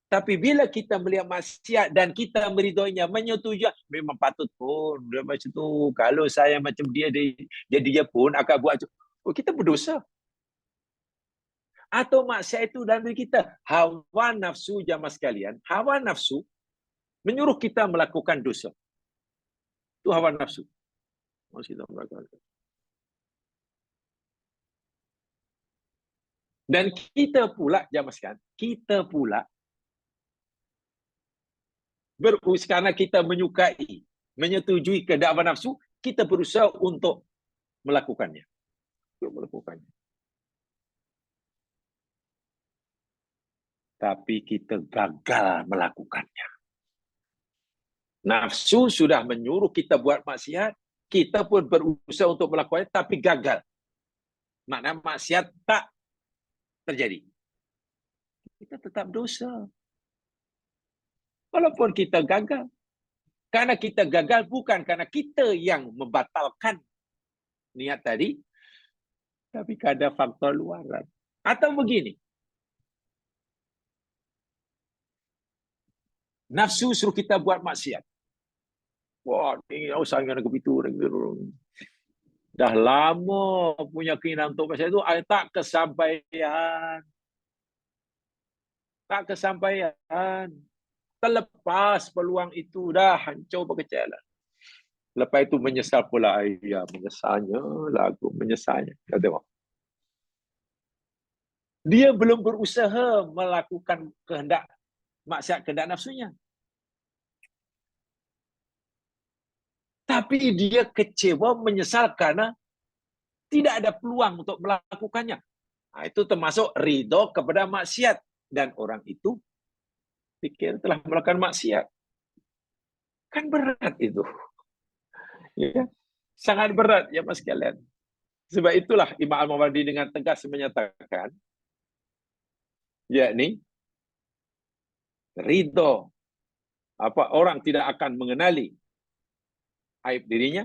Tapi bila kita melihat maksiat dan kita meridhoinya, menyetujui, memang patut pun dia macam tu. Kalau saya macam dia pun akan buat. Oh, kita berdosa. Atau maksiat itu dalam diri kita. Hawa nafsu jamaah sekalian. Hawa nafsu menyuruh kita melakukan dosa. Itu hawa nafsu. Dan kita pula, jamaah sekalian, kita pula karena kita menyukai, menyetujui kehendak hawa nafsu, kita berusaha untuk melakukannya. Tapi kita gagal melakukannya. Nafsu sudah menyuruh kita buat maksiat, kita pun berusaha untuk melakukannya, tapi gagal. Maknanya maksiat tak terjadi. Kita tetap dosa. Walaupun kita gagal. Karena kita gagal bukan karena kita yang membatalkan niat tadi, tapi ada faktor luaran. Atau begini, nafsu suruh kita buat maksiat. Wah, ini usah dengan begitu. Dah lama punya keinginan untuk maksiat itu, tak kesampaian. Tak kesampaian. Terlepas peluang itu, dah hancur berkecil. Lepas itu menyesal pula. Ya, menyesalnya lagu, menyesalnya. Kita tengok. Dia belum berusaha melakukan kehendak maksiat, kehendak nafsunya. Tapi dia kecewa, menyesal karena tidak ada peluang untuk melakukannya. Nah, itu termasuk ridho kepada maksiat. Dan orang itu pikir telah melakukan maksiat. Kan berat itu. Ya, sangat berat ya mas sekalian. Sebab itulah Imam Al-Mawardi dengan tegas menyatakan, yakni ridho orang tidak akan mengenali aib dirinya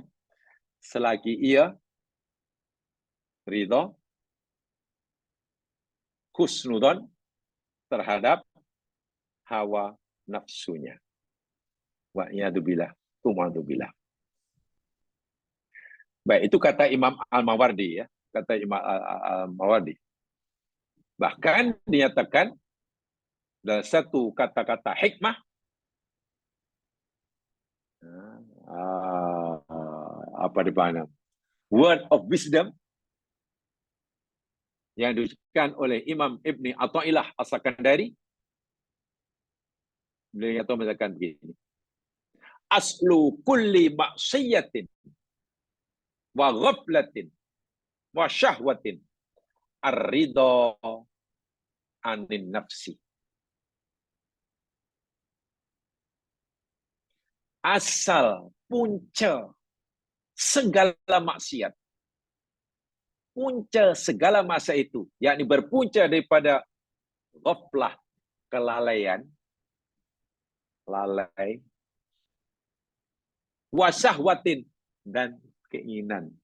selagi ia ridho husnudon terhadap hawa nafsunya. Wa'iyadzubillah. Tumadzubillah. Baik, itu kata Imam Al-Mawardi ya, kata Imam Al-Mawardi. Bahkan dinyatakan dalam satu kata-kata hikmah, apa di mana? Word of wisdom yang diucapkan oleh Imam Ibni Athaillah As-Sakandari. Beliau mengatakan begini. Aslu kulli maksiyatin wa ghaflatin wa syahwatin ar-ridha anin nafsi. Asal punca segala maksiat, punca segala maksiat itu, yakni berpunca daripada ghaflah, kelalaian, lalai, wasyahwatin, dan keinginan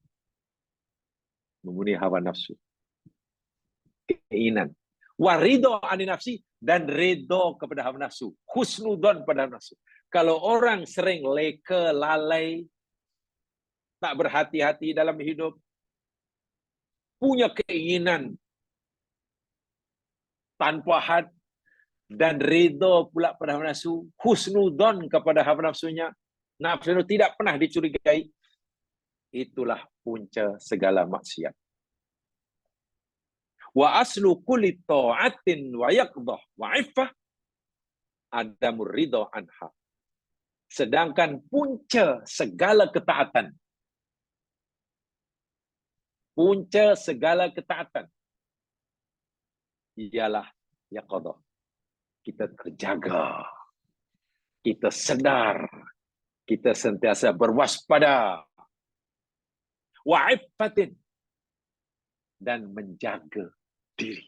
memenuhi hawa nafsu, keinginan, waridho ani nafsi, dan ridho kepada hawa nafsu, husnudon pada hawa nafsu. Kalau orang sering leka, lalai, tak berhati-hati dalam hidup, punya keinginan tanpa had, dan ridho pula pada hawa nafsu, husnudon kepada hawa nafsunya, nafsu itu tidak pernah dicurigai, itulah punca segala maksiat. Wa aslu kulli ta'atin wa yaqdah wa iffah adamur ridha anha. Sedangkan punca segala ketaatan, punca segala ketaatan ialah yaqdah. Kita terjaga, kita sedar, kita sentiasa berwaspada wa iffatin, dan menjaga diri.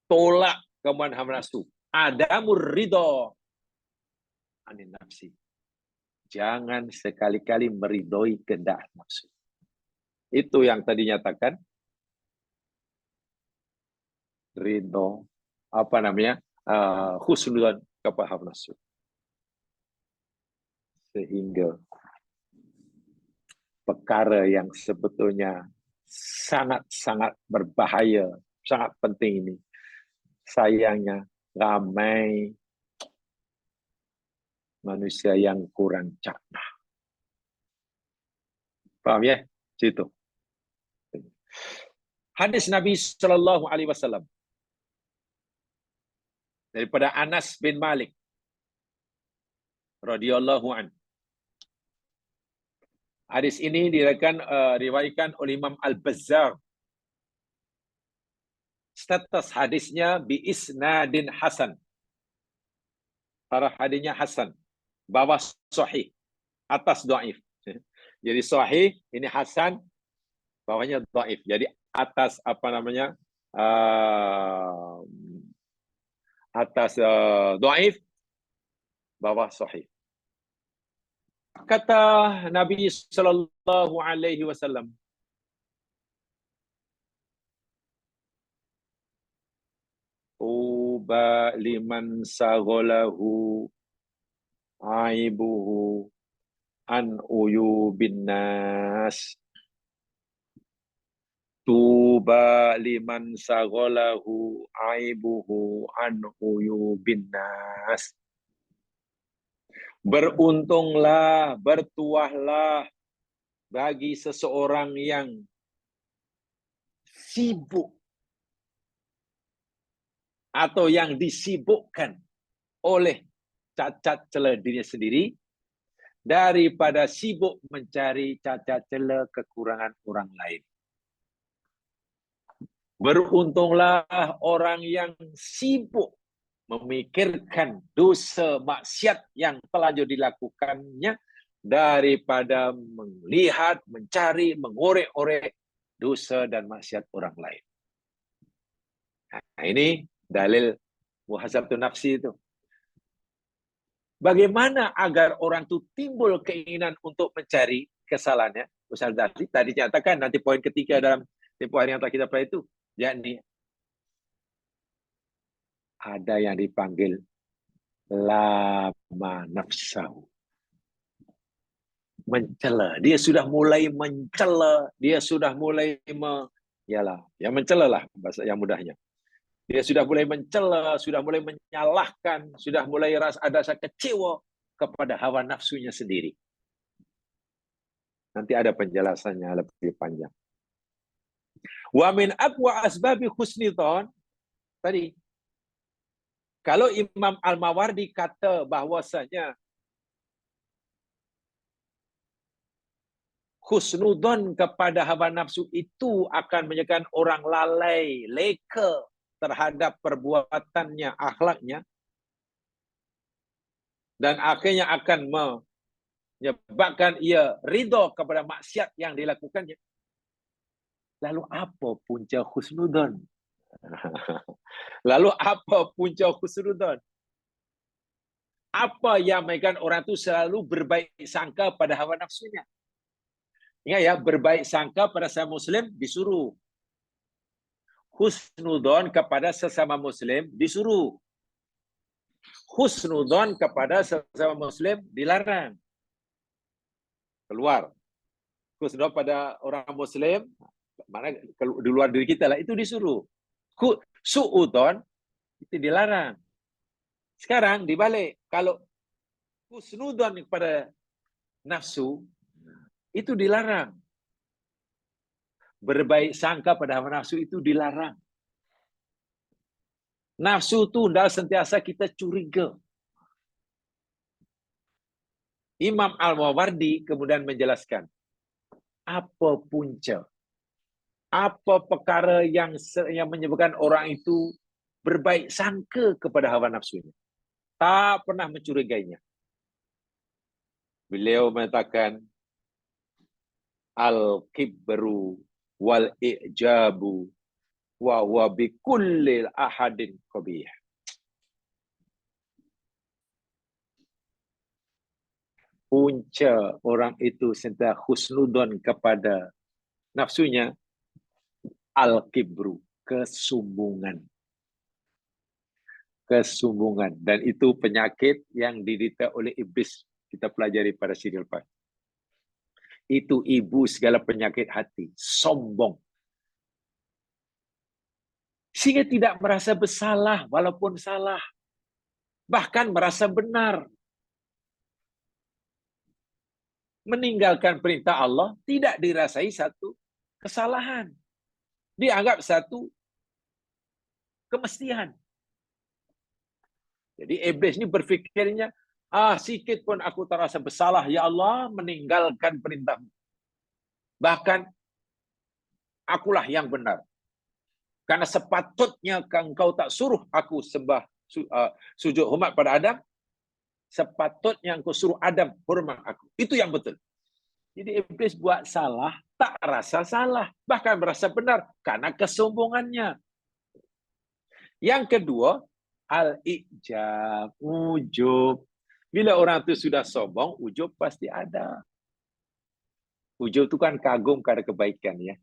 Tolak kemauan hawa nafsu. Adamur ridho anin nafsi. Jangan sekali-kali meridhoi kehendak nafsu. Itu yang tadi nyatakan ridho, apa namanya, husnudzon kepada hawa nafsu. Sehingga perkara yang sebetulnya sangat-sangat berbahaya, sangat penting ini, sayangnya ramai manusia yang kurang cerdas. Paham ya? Situ. Hadis Nabi Shallallahu Alaihi Wasallam daripada Anas bin Malik radhiyallahu an. Hadis ini diriwayatkan oleh Imam Al-Bazzar. Status hadisnya bi isnadin hasan. Para hadisnya hasan, bawah sahih, atas dhaif. Jadi sahih, ini hasan, bawahnya dhaif. Jadi atas apa namanya? Atas dhaif, bawah sahih. Kata Nabi sallallahu alaihi wasallam, "Tuba liman saghalahu aibuhu an uyubin nas." Tuba liman saghalahu aibuhu an uyubin nas. Beruntunglah, bertuahlah bagi seseorang yang sibuk atau yang disibukkan oleh cacat celah dirinya sendiri daripada sibuk mencari cacat celah kekurangan orang lain. Beruntunglah orang yang sibuk memikirkan dosa maksiat yang telanjur dilakukannya daripada melihat, mencari, mengorek-orek dosa dan maksiat orang lain. Nah, ini dalil muhasabatu nafsi itu. Bagaimana agar orang itu timbul keinginan untuk mencari kesalahannya? Ustaz tadi nyatakan nanti poin ketiga dalam tempoh hari yang telah kita pelajari itu, yakni ada yang dipanggil lama nafsahu. Mencela. Dia sudah mulai mencela. Dia sudah mulai mencela lah bahasa yang mudahnya. Dia sudah mulai mencela, sudah mulai menyalahkan, sudah mulai ada rasa kecewa kepada hawa nafsunya sendiri. Nanti ada penjelasannya lebih panjang. Wa min aqwa asbabi husnidzon. Tadi kalau Imam Al-Mawardi kata bahwasanya husnudzon kepada hawa nafsu itu akan menyebabkan orang lalai, leka terhadap perbuatannya, akhlaknya, dan akhirnya akan menyebabkan ia ridho kepada maksiat yang dilakukannya. Lalu apa punca husnudzon? Lalu apa punca husnudzon? Apa yang menyebabkan orang itu selalu berbaik sangka pada hawa nafsunya? Ingat ya, berbaik sangka pada sesama muslim disuruh. Husnudzon kepada sesama muslim disuruh. Husnudzon kepada sesama muslim dilarang. Keluar. Husnudzon pada orang muslim, mana di luar diri kita lah, itu disuruh. Su'udzon itu dilarang. Sekarang dibalik, kalau husnudzon kepada nafsu itu dilarang. Berbaik sangka pada hawa nafsu itu dilarang. Nafsu itu dah sentiasa kita curiga. Imam Al-Mawardi kemudian menjelaskan, apa punca, apa perkara yang menyebabkan orang itu berbaik sangka kepada hawa nafsunya, tak pernah mencurigainya. Beliau mengatakan, al-kibru wal i'jabu wa huwa bi kulli ahadin qabih. Punca orang itu sentiasa husnudon kepada nafsunya, al-kibru, kesombongan. Kesombongan. Dan itu penyakit yang diderita oleh iblis. Kita pelajari pada siri lepas. Itu ibu segala penyakit hati. Sombong. Sehingga tidak merasa bersalah walaupun salah. Bahkan merasa benar. Meninggalkan perintah Allah tidak dirasai satu kesalahan. Dianggap satu kemestian. Jadi iblis ini berfikirnya, sikit pun aku terasa bersalah, ya Allah, meninggalkan perintahmu. Bahkan akulah yang benar. Karena sepatutnya engkau tak suruh aku sembah sujud hormat pada Adam, sepatutnya engkau suruh Adam hormat aku. Itu yang betul. Jadi iblis buat salah, tak rasa salah. Bahkan merasa benar karena kesombongannya. Yang kedua, al-ijab, ujub. Bila orang itu sudah sombong, ujub pasti ada. Ujub itu kan kagum pada kebaikan, ya.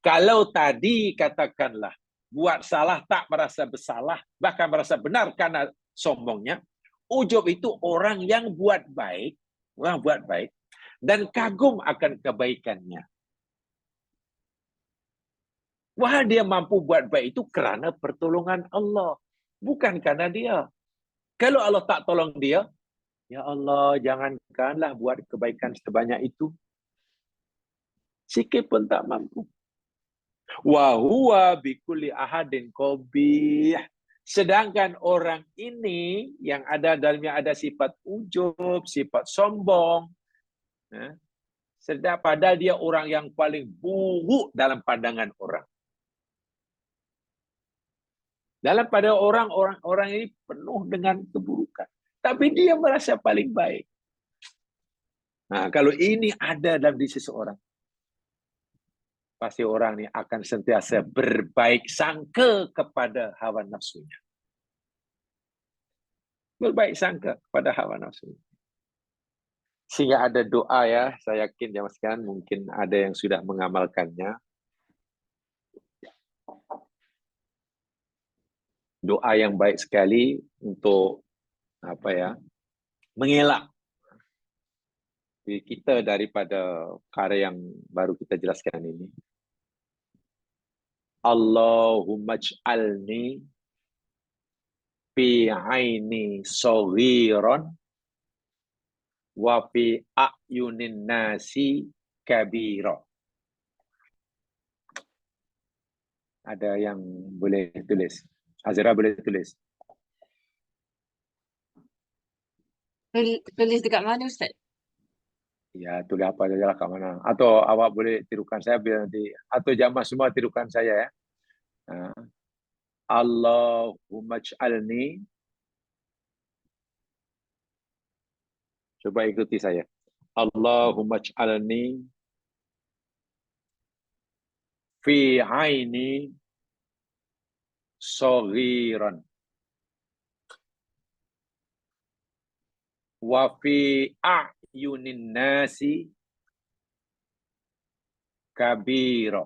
Kalau tadi katakanlah buat salah tak merasa bersalah, bahkan merasa benar karena sombongnya, ujub itu orang yang buat baik, dan kagum akan kebaikannya. Wah, dia mampu buat baik itu kerana pertolongan Allah, bukan karena dia. Kalau Allah tak tolong dia, ya Allah, jangankanlah buat kebaikan sebanyak itu. Sikit pun tak mampu. Wa huwa bikulli ahadin qabih. Sedangkan orang ini yang ada dalamnya ada sifat ujub, sifat sombong. Sedang padahal dia orang yang paling buruk dalam pandangan orang. Dalam pada orang ini penuh dengan keburukan. Tapi dia merasa paling baik. Nah, kalau ini ada dalam diri seseorang, pasti orang ini akan sentiasa berbaik sangka kepada hawa nafsunya. Berbaik sangka kepada hawa nafsunya. Sehingga ada doa, ya, saya yakin jamaah sekalian mungkin ada yang sudah mengamalkannya. Doa yang baik sekali untuk mengelak diri kita daripada perkara yang baru kita jelaskan ini. Allahumma ij'alni fi aini saghiran wa fi a'yunin nasi kabira. Ada yang boleh tulis? Azra boleh tulis? Tulis dekat mana, Ustaz? Ya, tulis apa saja lah kat mana. Atau awak boleh tirukan saya biar nanti. Atau jamaah semua tirukan saya, ya. Allahumma ij'alni. Coba ikuti saya. Allahumma ij'alni fi aini saghiran wa fi a'yunin nasi kabira.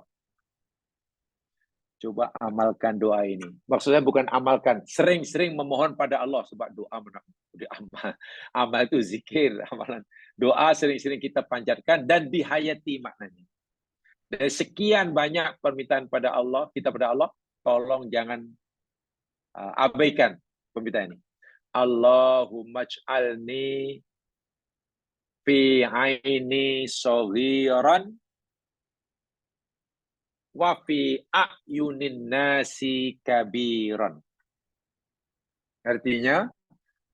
Coba amalkan doa ini. Maksudnya bukan amalkan, sering-sering memohon pada Allah, sebab doa amal itu zikir, amalan. Doa sering-sering kita panjatkan dan dihayati maknanya. Dari sekian banyak permintaan pada Allah, kita pada Allah, tolong jangan abaikan permintaan ini. Allahumma ij'alni fi aini saghiran wa fi a'yunin nasi kabiran. Artinya,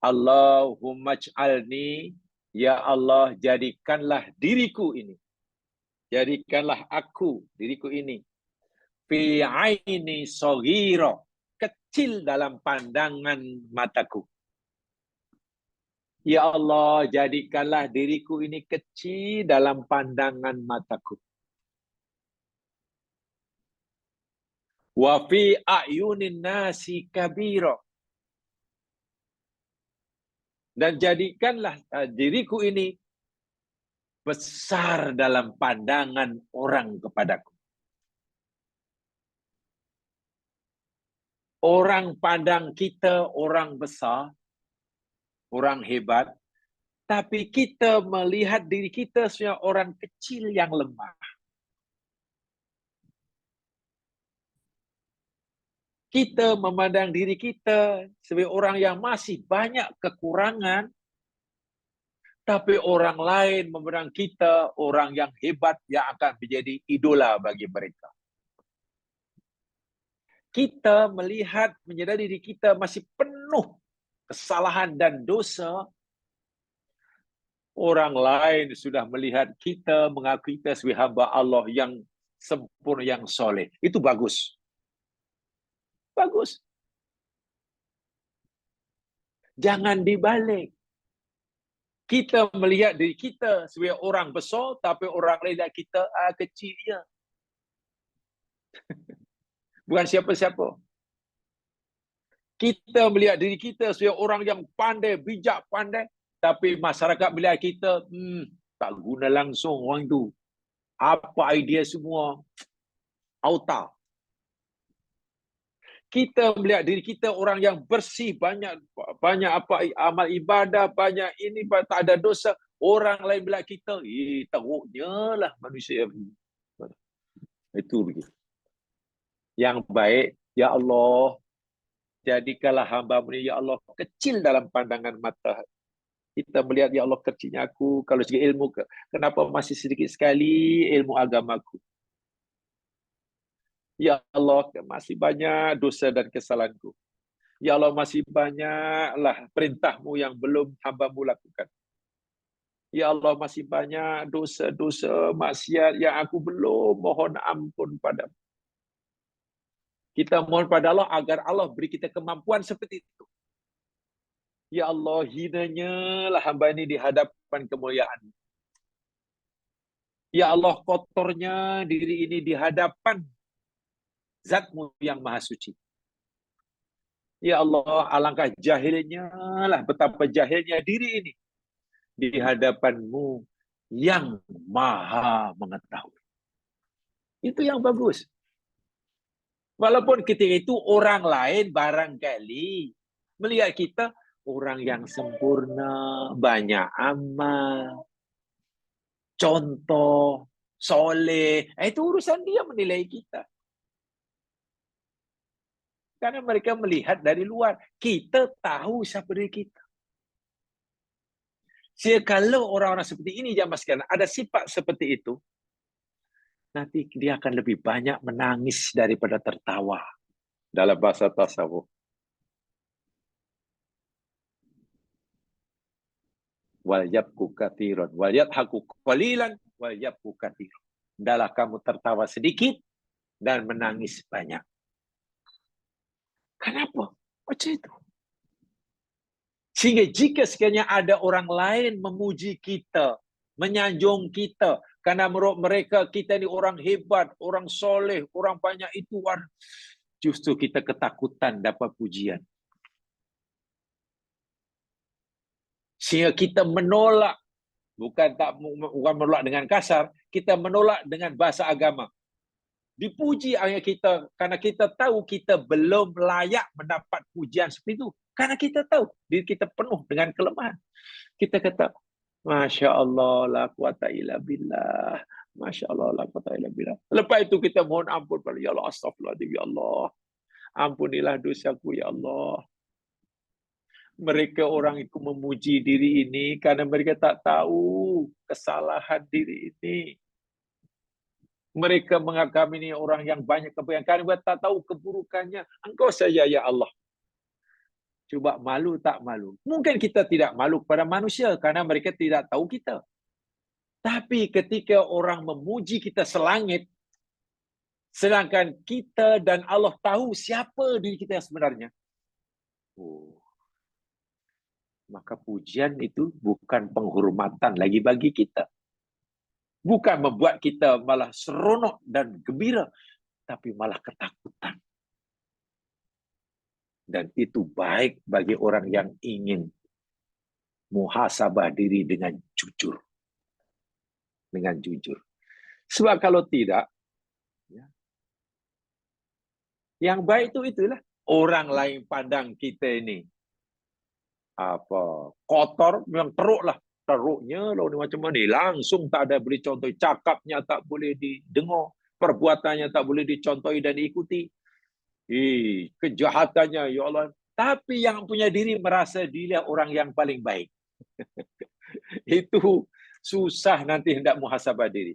Allahumma ij'alni, ya Allah, jadikanlah diriku ini. Jadikanlah aku, diriku ini. Fi aini saghira, kecil dalam pandangan mataku. Ya Allah, jadikanlah diriku ini kecil dalam pandangan mataku. Wa fi a'yunin nasi kabira. Dan jadikanlah diriku ini besar dalam pandangan orang kepadaku. Orang pandang kita orang besar, orang hebat, tapi kita melihat diri kita sebagai orang kecil yang lemah. Kita memandang diri kita sebagai orang yang masih banyak kekurangan, tapi orang lain memandang kita orang yang hebat yang akan menjadi idola bagi mereka. Kita melihat, menyadari diri kita masih penuh kesalahan dan dosa, orang lain sudah melihat kita, mengakui kita sebagai hamba Allah yang sempurna, yang soleh. Itu bagus. Bagus. Jangan dibalik. Kita melihat diri kita sebagai orang besar, tapi orang lain lihat kita kecil dia. Bukan siapa-siapa. Kita melihat diri kita sebagai orang yang pandai, bijak, pandai, tapi masyarakat melihat kita, tak guna langsung orang itu. Apa idea semua? Auta. Kita melihat diri kita orang yang bersih, banyak apa amal ibadah, banyak ini, tak ada dosa. Orang lain melihat kita, teruknya lah manusia. Itu begitu. Yang baik, ya Allah, jadikanlah hamba-Mu ini, ya Allah, kecil dalam pandangan mata. Kita melihat, ya Allah, kecilnya aku. Kalau segi ilmu, kenapa masih sedikit sekali ilmu agamaku? Ya Allah, masih banyak dosa dan kesalahanku. Ya Allah, masih banyaklah perintah-Mu yang belum hamba-Mu lakukan. Ya Allah, masih banyak dosa-dosa maksiat yang aku belum mohon ampun padamu. Kita mohon pada Allah agar Allah beri kita kemampuan seperti itu. Ya Allah, hinanya lah hamba ini di hadapan kemuliaan. Ya Allah, kotornya diri ini di hadapan Zat-Mu yang maha suci. Ya Allah, alangkah jahilnya lah, betapa jahilnya diri ini di hadapan-Mu yang maha mengetahui. Itu yang bagus. Walaupun ketika itu orang lain barangkali melihat kita orang yang sempurna, banyak amal, contoh, soleh. Itu urusan dia menilai kita. Karena mereka melihat dari luar. Kita tahu siapa diri kita. Kalau orang-orang seperti ini zaman sekarang ada sifat seperti itu, nanti dia akan lebih banyak menangis daripada tertawa. Dalam bahasa tasawuf. Wal yabku katsiran, wal yadhaku qalilan, wal yabku katsiran. Hendaklah kamu tertawa sedikit dan menangis banyak. Kenapa? Macam itu. Sehingga jika sekiranya ada orang lain memuji kita, menyanjung kita, karena menurut mereka kita ini orang hebat, orang soleh, orang banyak itu, justru kita ketakutan dapat pujian. Sehingga kita menolak, bukan menolak dengan kasar, kita menolak dengan bahasa agama. Dipuji hanya kita karena kita tahu kita belum layak mendapat pujian seperti itu. Karena kita tahu diri kita penuh dengan kelemahan. Kita kata, Masya Allah, la quwata illa billah. Masya Allah, la quwata illa billah. Lepas itu kita mohon ampun pada ya Allah, astagfirullahaladzim, ya Allah. Ampunilah dosaku, ya Allah. Mereka orang itu memuji diri ini karena mereka tak tahu kesalahan diri ini. Mereka menganggap ini orang yang banyak kebaikan karena mereka tak tahu keburukannya. Engkau saja, ya Allah. Cuba malu tak malu. Mungkin kita tidak malu kepada manusia karena mereka tidak tahu kita. Tapi ketika orang memuji kita selangit, sedangkan kita dan Allah tahu siapa diri kita yang sebenarnya. Maka pujian itu bukan penghormatan lagi bagi kita. Bukan membuat kita malah seronok dan gembira, tapi malah ketakutan. Dan itu baik bagi orang yang ingin muhasabah diri dengan jujur. Dengan jujur. Sebab kalau tidak, ya, yang baik itu itulah. Orang lain pandang kita ini apa kotor, memang teruk lah. Teruknya lalu macam mana? Langsung tak ada boleh contoh. Cakapnya tak boleh didengar. Perbuatannya tak boleh dicontohi dan diikuti. Kejahatannya, ya Allah. Tapi yang punya diri merasa dia orang yang paling baik. Itu susah nanti hendak muhasabah diri.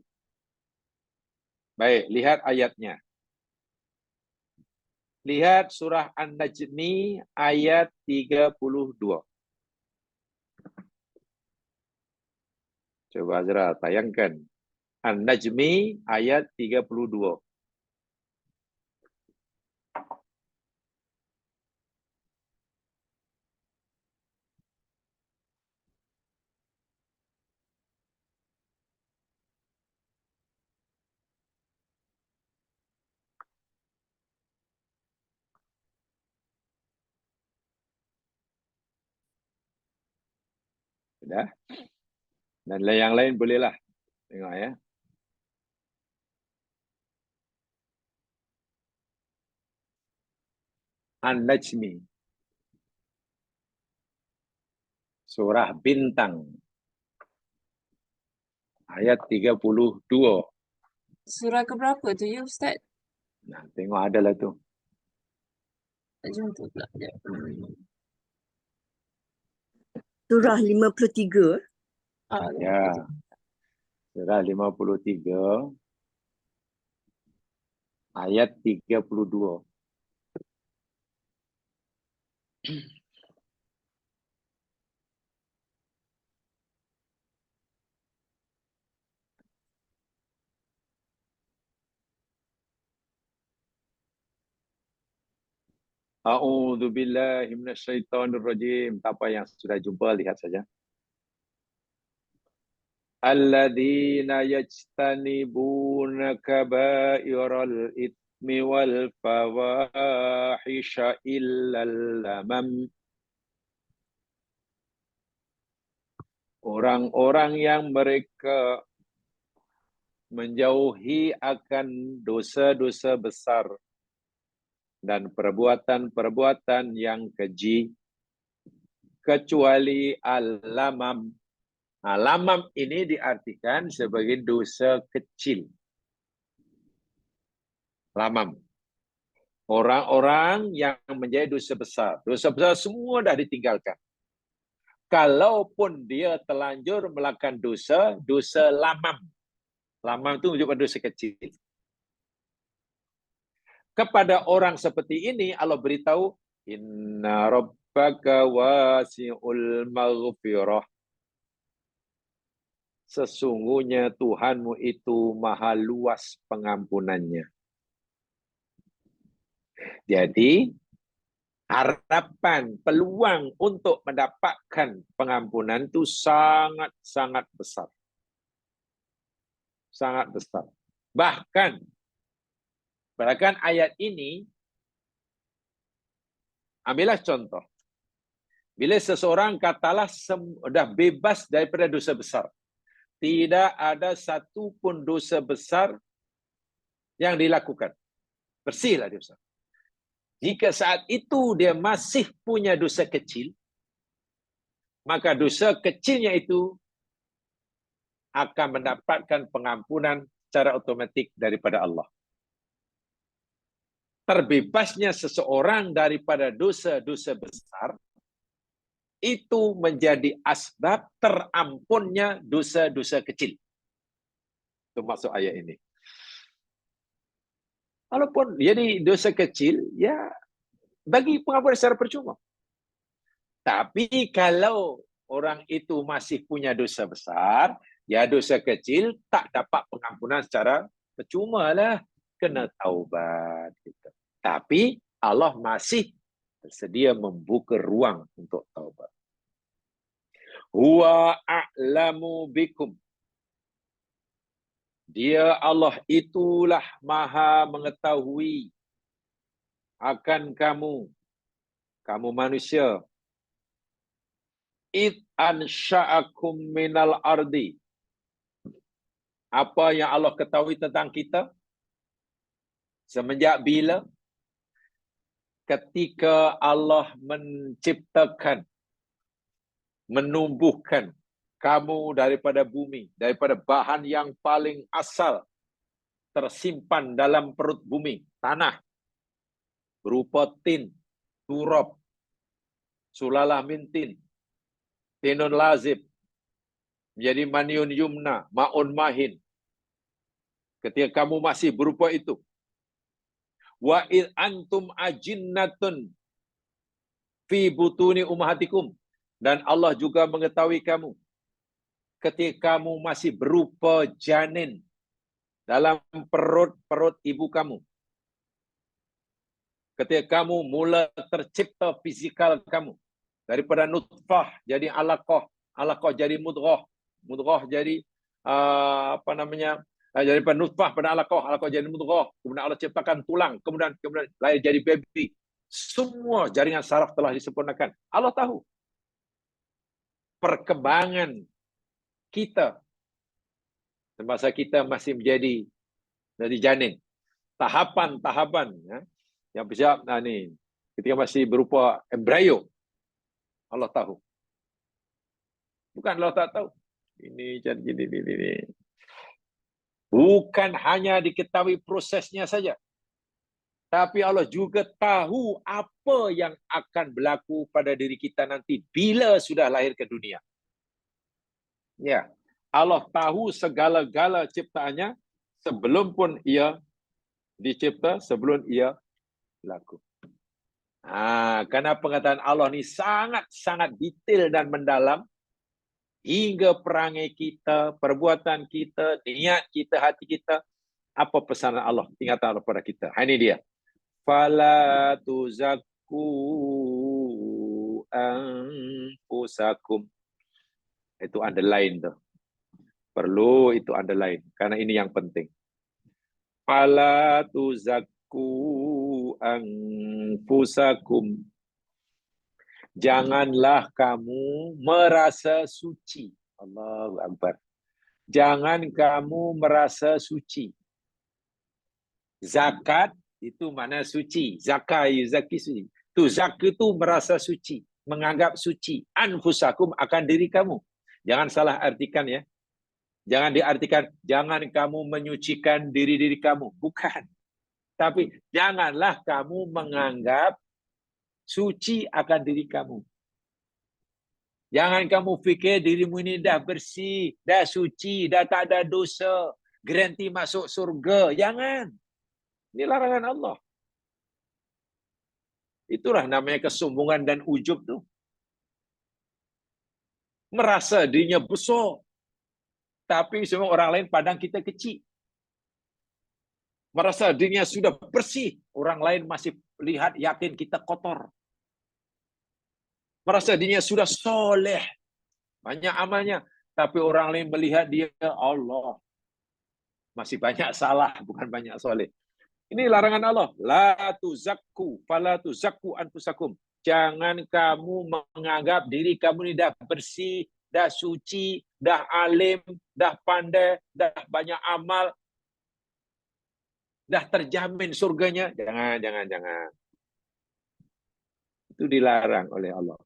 Baik, lihat ayatnya. Lihat surah An-Najmi ayat 32. Coba Azra tayangkan. An-Najmi ayat 32. Sudah? Dan yang lain bolehlah. Tengok ya. An-Najmi. Surah Bintang. Ayat 32. Surah keberapa tu ya Ustaz? Nah, tengok adalah tu. Tak jumpa pula. Sekejap. Surah 53. Ya. Surah 53. Ayat 32. A'udzubillahi minasyaitonirrajim. Tak apa yang sudah jumpa, lihat saja. Alladzina yajtanibuna kaba'iral itsmi wal fawahisha illal lamam. Orang-orang yang mereka menjauhi akan dosa-dosa besar dan perbuatan-perbuatan yang keji kecuali al-lamam. Nah, lamam ini diartikan sebagai dosa kecil. Lamam. Orang-orang yang menjadi dosa besar. Dosa besar semua dah ditinggalkan. Kalaupun dia terlanjur melakukan dosa, dosa lamam. Lamam itu menunjukkan dosa kecil. Kepada orang seperti ini, Allah beritahu, Inna rabbaka wasi'ul maghfirah. Sesungguhnya Tuhanmu itu maha luas pengampunannya. Jadi, harapan, peluang untuk mendapatkan pengampunan itu sangat-sangat besar. Sangat besar. Bahkan ayat ini, ambillah contoh. Bila seseorang katalah sudah bebas daripada dosa besar. Tidak ada satu pun dosa besar yang dilakukan. Bersihlah dia besar. Jika saat itu dia masih punya dosa kecil, maka dosa kecilnya itu akan mendapatkan pengampunan secara otomatik daripada Allah. Terbebasnya seseorang daripada dosa-dosa besar itu menjadi asbab terampunnya dosa-dosa kecil. Itu maksud ayat ini. Walaupun jadi dosa kecil, ya bagi pengampunan secara percuma. Tapi kalau orang itu masih punya dosa besar, ya dosa kecil tak dapat pengampunan secara percuma lah. Kena taubat. Gitu. Tapi Allah masih bersedia membuka ruang untuk taubat. Huwa a'lamu bikum. Dia Allah itulah maha mengetahui akan kamu. Kamu manusia. Id ansha'akum minal ardi. Apa yang Allah ketahui tentang kita? Semenjak bila? Ketika Allah menciptakan, menumbuhkan kamu daripada bumi, daripada bahan yang paling asal, tersimpan dalam perut bumi, tanah, berupa tin, turab, sulalah min tin, tinun lazib, menjadi maniun yumna, ma'un mahin. Ketika kamu masih berupa itu. Wa id antum ajinnatun fi butuni ummahatikum. Dan Allah juga mengetahui kamu. Ketika kamu masih berupa janin dalam perut ibu kamu. Ketika kamu mula tercipta fizikal kamu. Daripada nutfah jadi alaqah, alaqah jadi mudghah, mudghah jadi daripada nutfah pada alaqah, alaqah jadi mudghah, kemudian Allah ciptakan tulang, kemudian lahir jadi baby. Semua jaringan saraf telah disempurnakan. Allah tahu perkembangan kita semasa kita masih menjadi janin. Tahapan-tahapan yang bisa ketika masih berupa embrio. Allah tahu. Bukan Allah tak tahu. Ini. Bukan hanya diketahui prosesnya saja. Tapi Allah juga tahu apa yang akan berlaku pada diri kita nanti bila sudah lahir ke dunia. Ya, Allah tahu segala-gala ciptaannya sebelum pun ia dicipta, sebelum ia berlaku. Karena pengertian Allah ni sangat-sangat detail dan mendalam, hingga perangai kita, perbuatan kita, niat kita, hati kita, apa pesanan Allah, ingatan Allah pada kita. Ini dia. Fala tuzakku anfusakum. Itu underline tu. Perlu itu underline, karena ini yang penting. Fala tuzakku anfusakum. Janganlah kamu merasa suci. Allahu Akbar. Jangan kamu merasa suci. Zakat itu mana suci. Zakai, zaki suci. Tu zakat itu merasa suci. Menganggap suci. Anfusakum akan diri kamu. Jangan salah artikan ya. Jangan diartikan, jangan kamu menyucikan diri-diri kamu. Bukan. Tapi janganlah kamu menganggap suci akan diri kamu. Jangan kamu fikir dirimu ini dah bersih, dah suci, dah tak ada dosa, garanti masuk surga. Jangan. Ini larangan Allah. Itulah namanya kesombongan dan ujub tu. Merasa dirinya besar, tapi semua orang lain pandang kita kecil. Merasa dirinya sudah bersih, orang lain masih lihat yakin kita kotor. Merasa dirinya sudah soleh, banyak amalnya, tapi orang lain melihat dia, Allah, masih banyak salah, bukan banyak soleh. Ini larangan Allah. La tuzakku, fala tuzakku anfusakum. Jangan kamu menganggap diri kamu ini dah bersih, dah suci, dah alim, dah pandai, dah banyak amal, dah terjamin surganya. Jangan. Itu dilarang oleh Allah.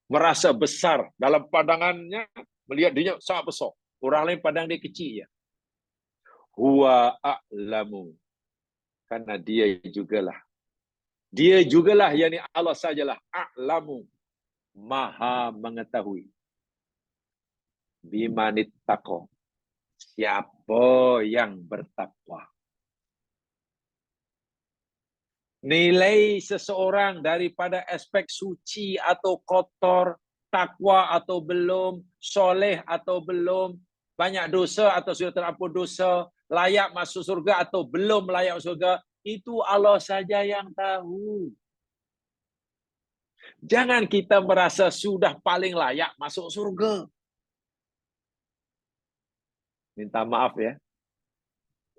Merasa besar dalam pandangannya, melihat dirinya sangat besar. Orang lain pandang dia kecil ya. Huwa a'lamu. Karena dia jugalah yakni Allah sajalah a'lamu, maha mengetahui. Bimanit taqwa. Siapa yang bertakwa. Nilai seseorang daripada aspek suci atau kotor, takwa atau belum, soleh atau belum, banyak dosa atau sudah terampun dosa, layak masuk surga atau belum layak masuk surga, itu Allah saja yang tahu. Jangan kita merasa sudah paling layak masuk surga. Minta maaf ya.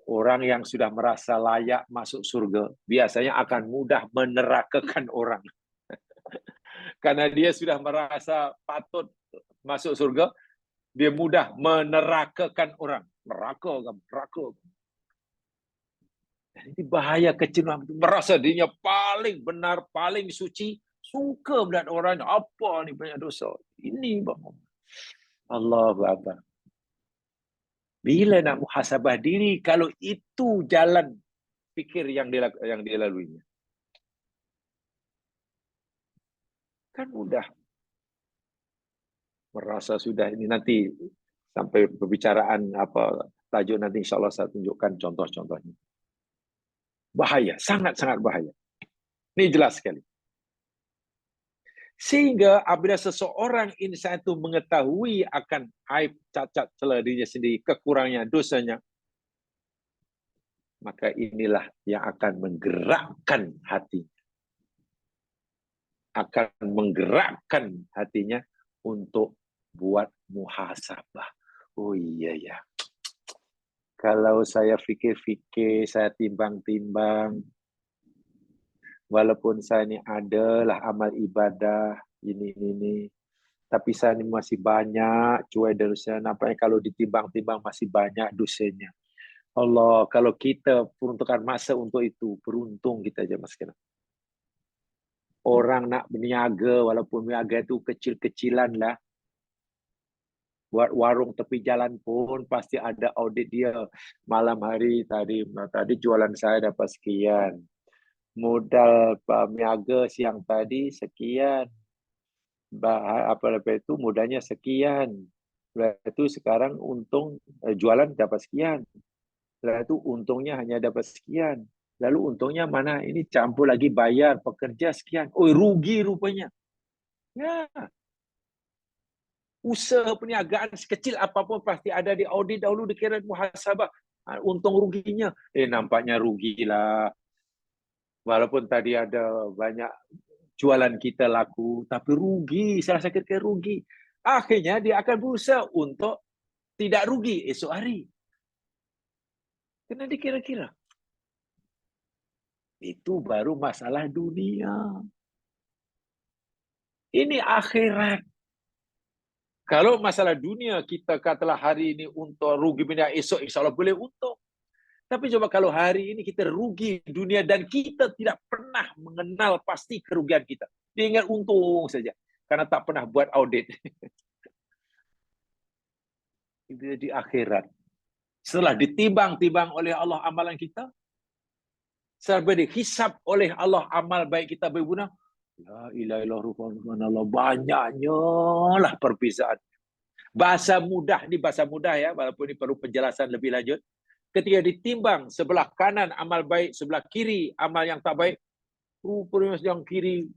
Orang yang sudah merasa layak masuk surga biasanya akan mudah menerakakan orang. Karena dia sudah merasa patut masuk surga, dia mudah menerakakan orang. Neraka. Ini bahaya kecenderungan itu. Merasa dirinya paling benar, paling suci, suka melihat orang apa ni banyak dosa. Ini bang. Allahu Akbar. Bila nak muhasabah diri kalau itu jalan fikir yang dilaluinya? Kan mudah. Merasa sudah ini nanti sampai pembicaraan apa tajuk nanti insya-Allah saya tunjukkan contoh-contohnya. Bahaya, sangat-sangat bahaya. Ini jelas sekali. Sehingga apabila seseorang insan itu mengetahui akan aib, cacat, celah dirinya sendiri, kekurangannya, dosanya, maka inilah yang akan menggerakkan hatinya. Akan menggerakkan hatinya untuk buat muhasabah. Oh iya ya. Kalau saya fikir-fikir, saya timbang-timbang, walaupun saya ni adalah amal ibadah, ini, tapi saya ni masih banyak cuai dosa. Nampaknya kalau ditimbang-timbang masih banyak dosanya. Allah, kalau kita peruntukkan masa untuk itu, beruntung kita aja mas kena. Orang nak berniaga, walaupun berniaga itu kecil-kecilan lah, buat warung tepi jalan pun pasti ada audit dia. Malam hari tadi jualan saya dapat sekian. Modal berniaga siang tadi sekian. Apa itu modalnya sekian. Setelah itu sekarang untung jualan dapat sekian. Setelah itu untungnya hanya dapat sekian. Lalu untungnya mana? Ini campur lagi bayar pekerja sekian. Oh, rugi rupanya. Ya. Usaha perniagaan sekecil apapun pasti ada di audit dahulu dikira muhasabah. Untung ruginya. Nampaknya rugilah. Walaupun tadi ada banyak jualan kita laku, tapi rugi. Saya rasa kira rugi. Akhirnya dia akan berusaha untuk tidak rugi esok hari. Kena dikira-kira. Itu baru masalah dunia. Ini akhirat. Kalau masalah dunia kita katalah hari ini untuk rugi dunia, esok insya-Allah boleh untung. Tapi coba kalau hari ini kita rugi dunia dan kita tidak pernah mengenal pasti kerugian kita. Dia ingat untung saja karena tak pernah buat audit. Itu di akhirat. Setelah ditimbang-timbang oleh Allah amalan kita, setelah dihisab oleh Allah amal baik kita berguna, la ilaha illallah, banyaknya lah perbezaan. Bahasa mudah ni bahasa mudah ya, walaupun ini perlu penjelasan lebih lanjut. Ketika ditimbang sebelah kanan amal baik, sebelah kiri amal yang tak baik, rupanya yang kiri,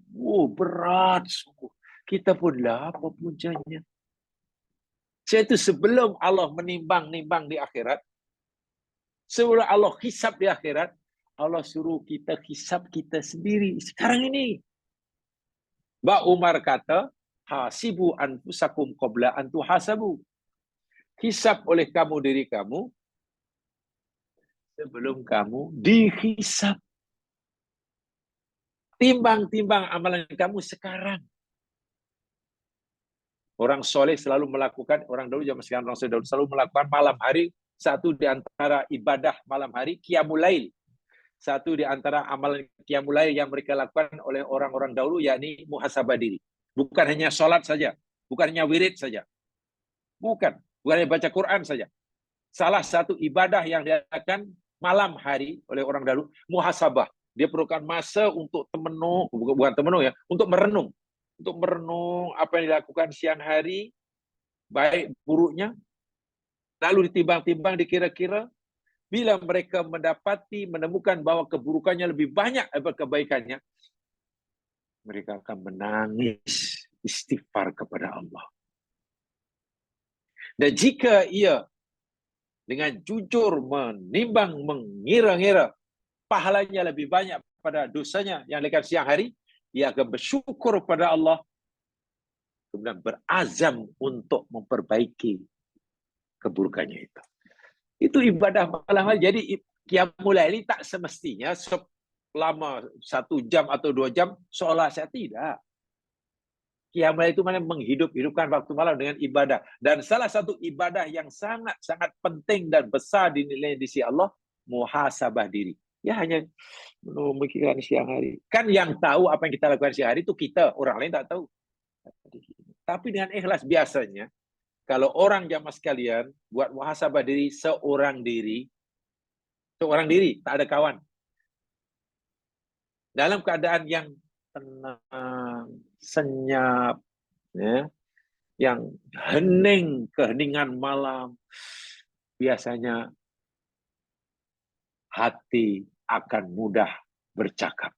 berat sungguh. Kita pun lah apa puncanya. Itu sebelum Allah menimbang-nimbang di akhirat, sebelum Allah hisab di akhirat, Allah suruh kita hisab kita sendiri sekarang ini. Mbak Umar kata, hasibu anfusakum qabla an tuhasabu. Hisab oleh kamu diri kamu sebelum kamu dihisab. Timbang-timbang amalan kamu sekarang. Orang soleh selalu melakukan, orang dahulu zaman sekarang orang soleh dahulu selalu melakukan malam hari, satu di antara ibadah malam hari, qiyamul lail. Satu di antara amalan qiyamul lail yang mereka lakukan oleh orang-orang dahulu, yakni muhasabah diri. Bukan hanya sholat saja, bukan hanya wirid saja. Bukan hanya baca Quran saja. Salah satu ibadah yang dilakukan malam hari oleh orang dahulu, muhasabah. Dia perlukan masa untuk temenung, bukan temenung ya, untuk merenung. Untuk merenung apa yang dilakukan siang hari, baik buruknya, lalu ditimbang-timbang dikira-kira, bila mereka menemukan bahwa keburukannya lebih banyak daripada kebaikannya, mereka akan menangis istighfar kepada Allah. Dan jika ia dengan jujur menimbang, mengira-ngira, pahalanya lebih banyak pada dosanya yang dilakukan siang hari, ia akan bersyukur pada Allah, kemudian berazam untuk memperbaiki keburukannya itu. Itu ibadah malam hari. Jadi qiyamul lail ini tak semestinya selama 1 jam atau 2 jam seolah saya tidak. Qiyamul lail itu mana menghidup-hidupkan waktu malam dengan ibadah. Dan salah satu ibadah yang sangat-sangat penting dan besar dinilai di sisi Allah, muhasabah diri. Ya hanya memikirkan siang hari. Kan yang tahu apa yang kita lakukan siang hari itu kita, orang lain tak tahu. Tapi dengan ikhlas biasanya, kalau orang jamaah sekalian buat muhasabah diri seorang diri, tak ada kawan. Dalam keadaan yang tenang, senyap, ya, yang keheningan malam, biasanya hati akan mudah bercakap.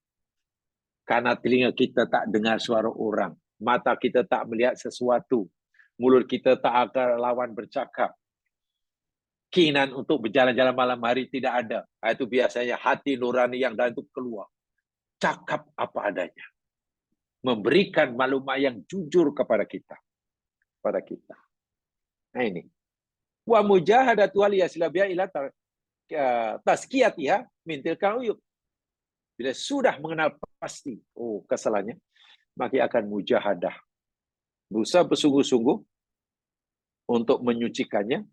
Karena telinga kita tak dengar suara orang, mata kita tak melihat sesuatu, mulut kita tak akan lawan bercakap. Keinginan untuk berjalan-jalan malam hari tidak ada. Itu biasanya hati nurani yang dalam itu keluar. Cakap apa adanya. Memberikan maklumat yang jujur kepada kita. Nah ini. Wa mujahadatu aliyasilabiya ila tazkiyatiha min tilkal uyub. Bila sudah mengenal pasti kesalahannya, maka akan mujahadah. Berusaha bersungguh-sungguh untuk menyucikannya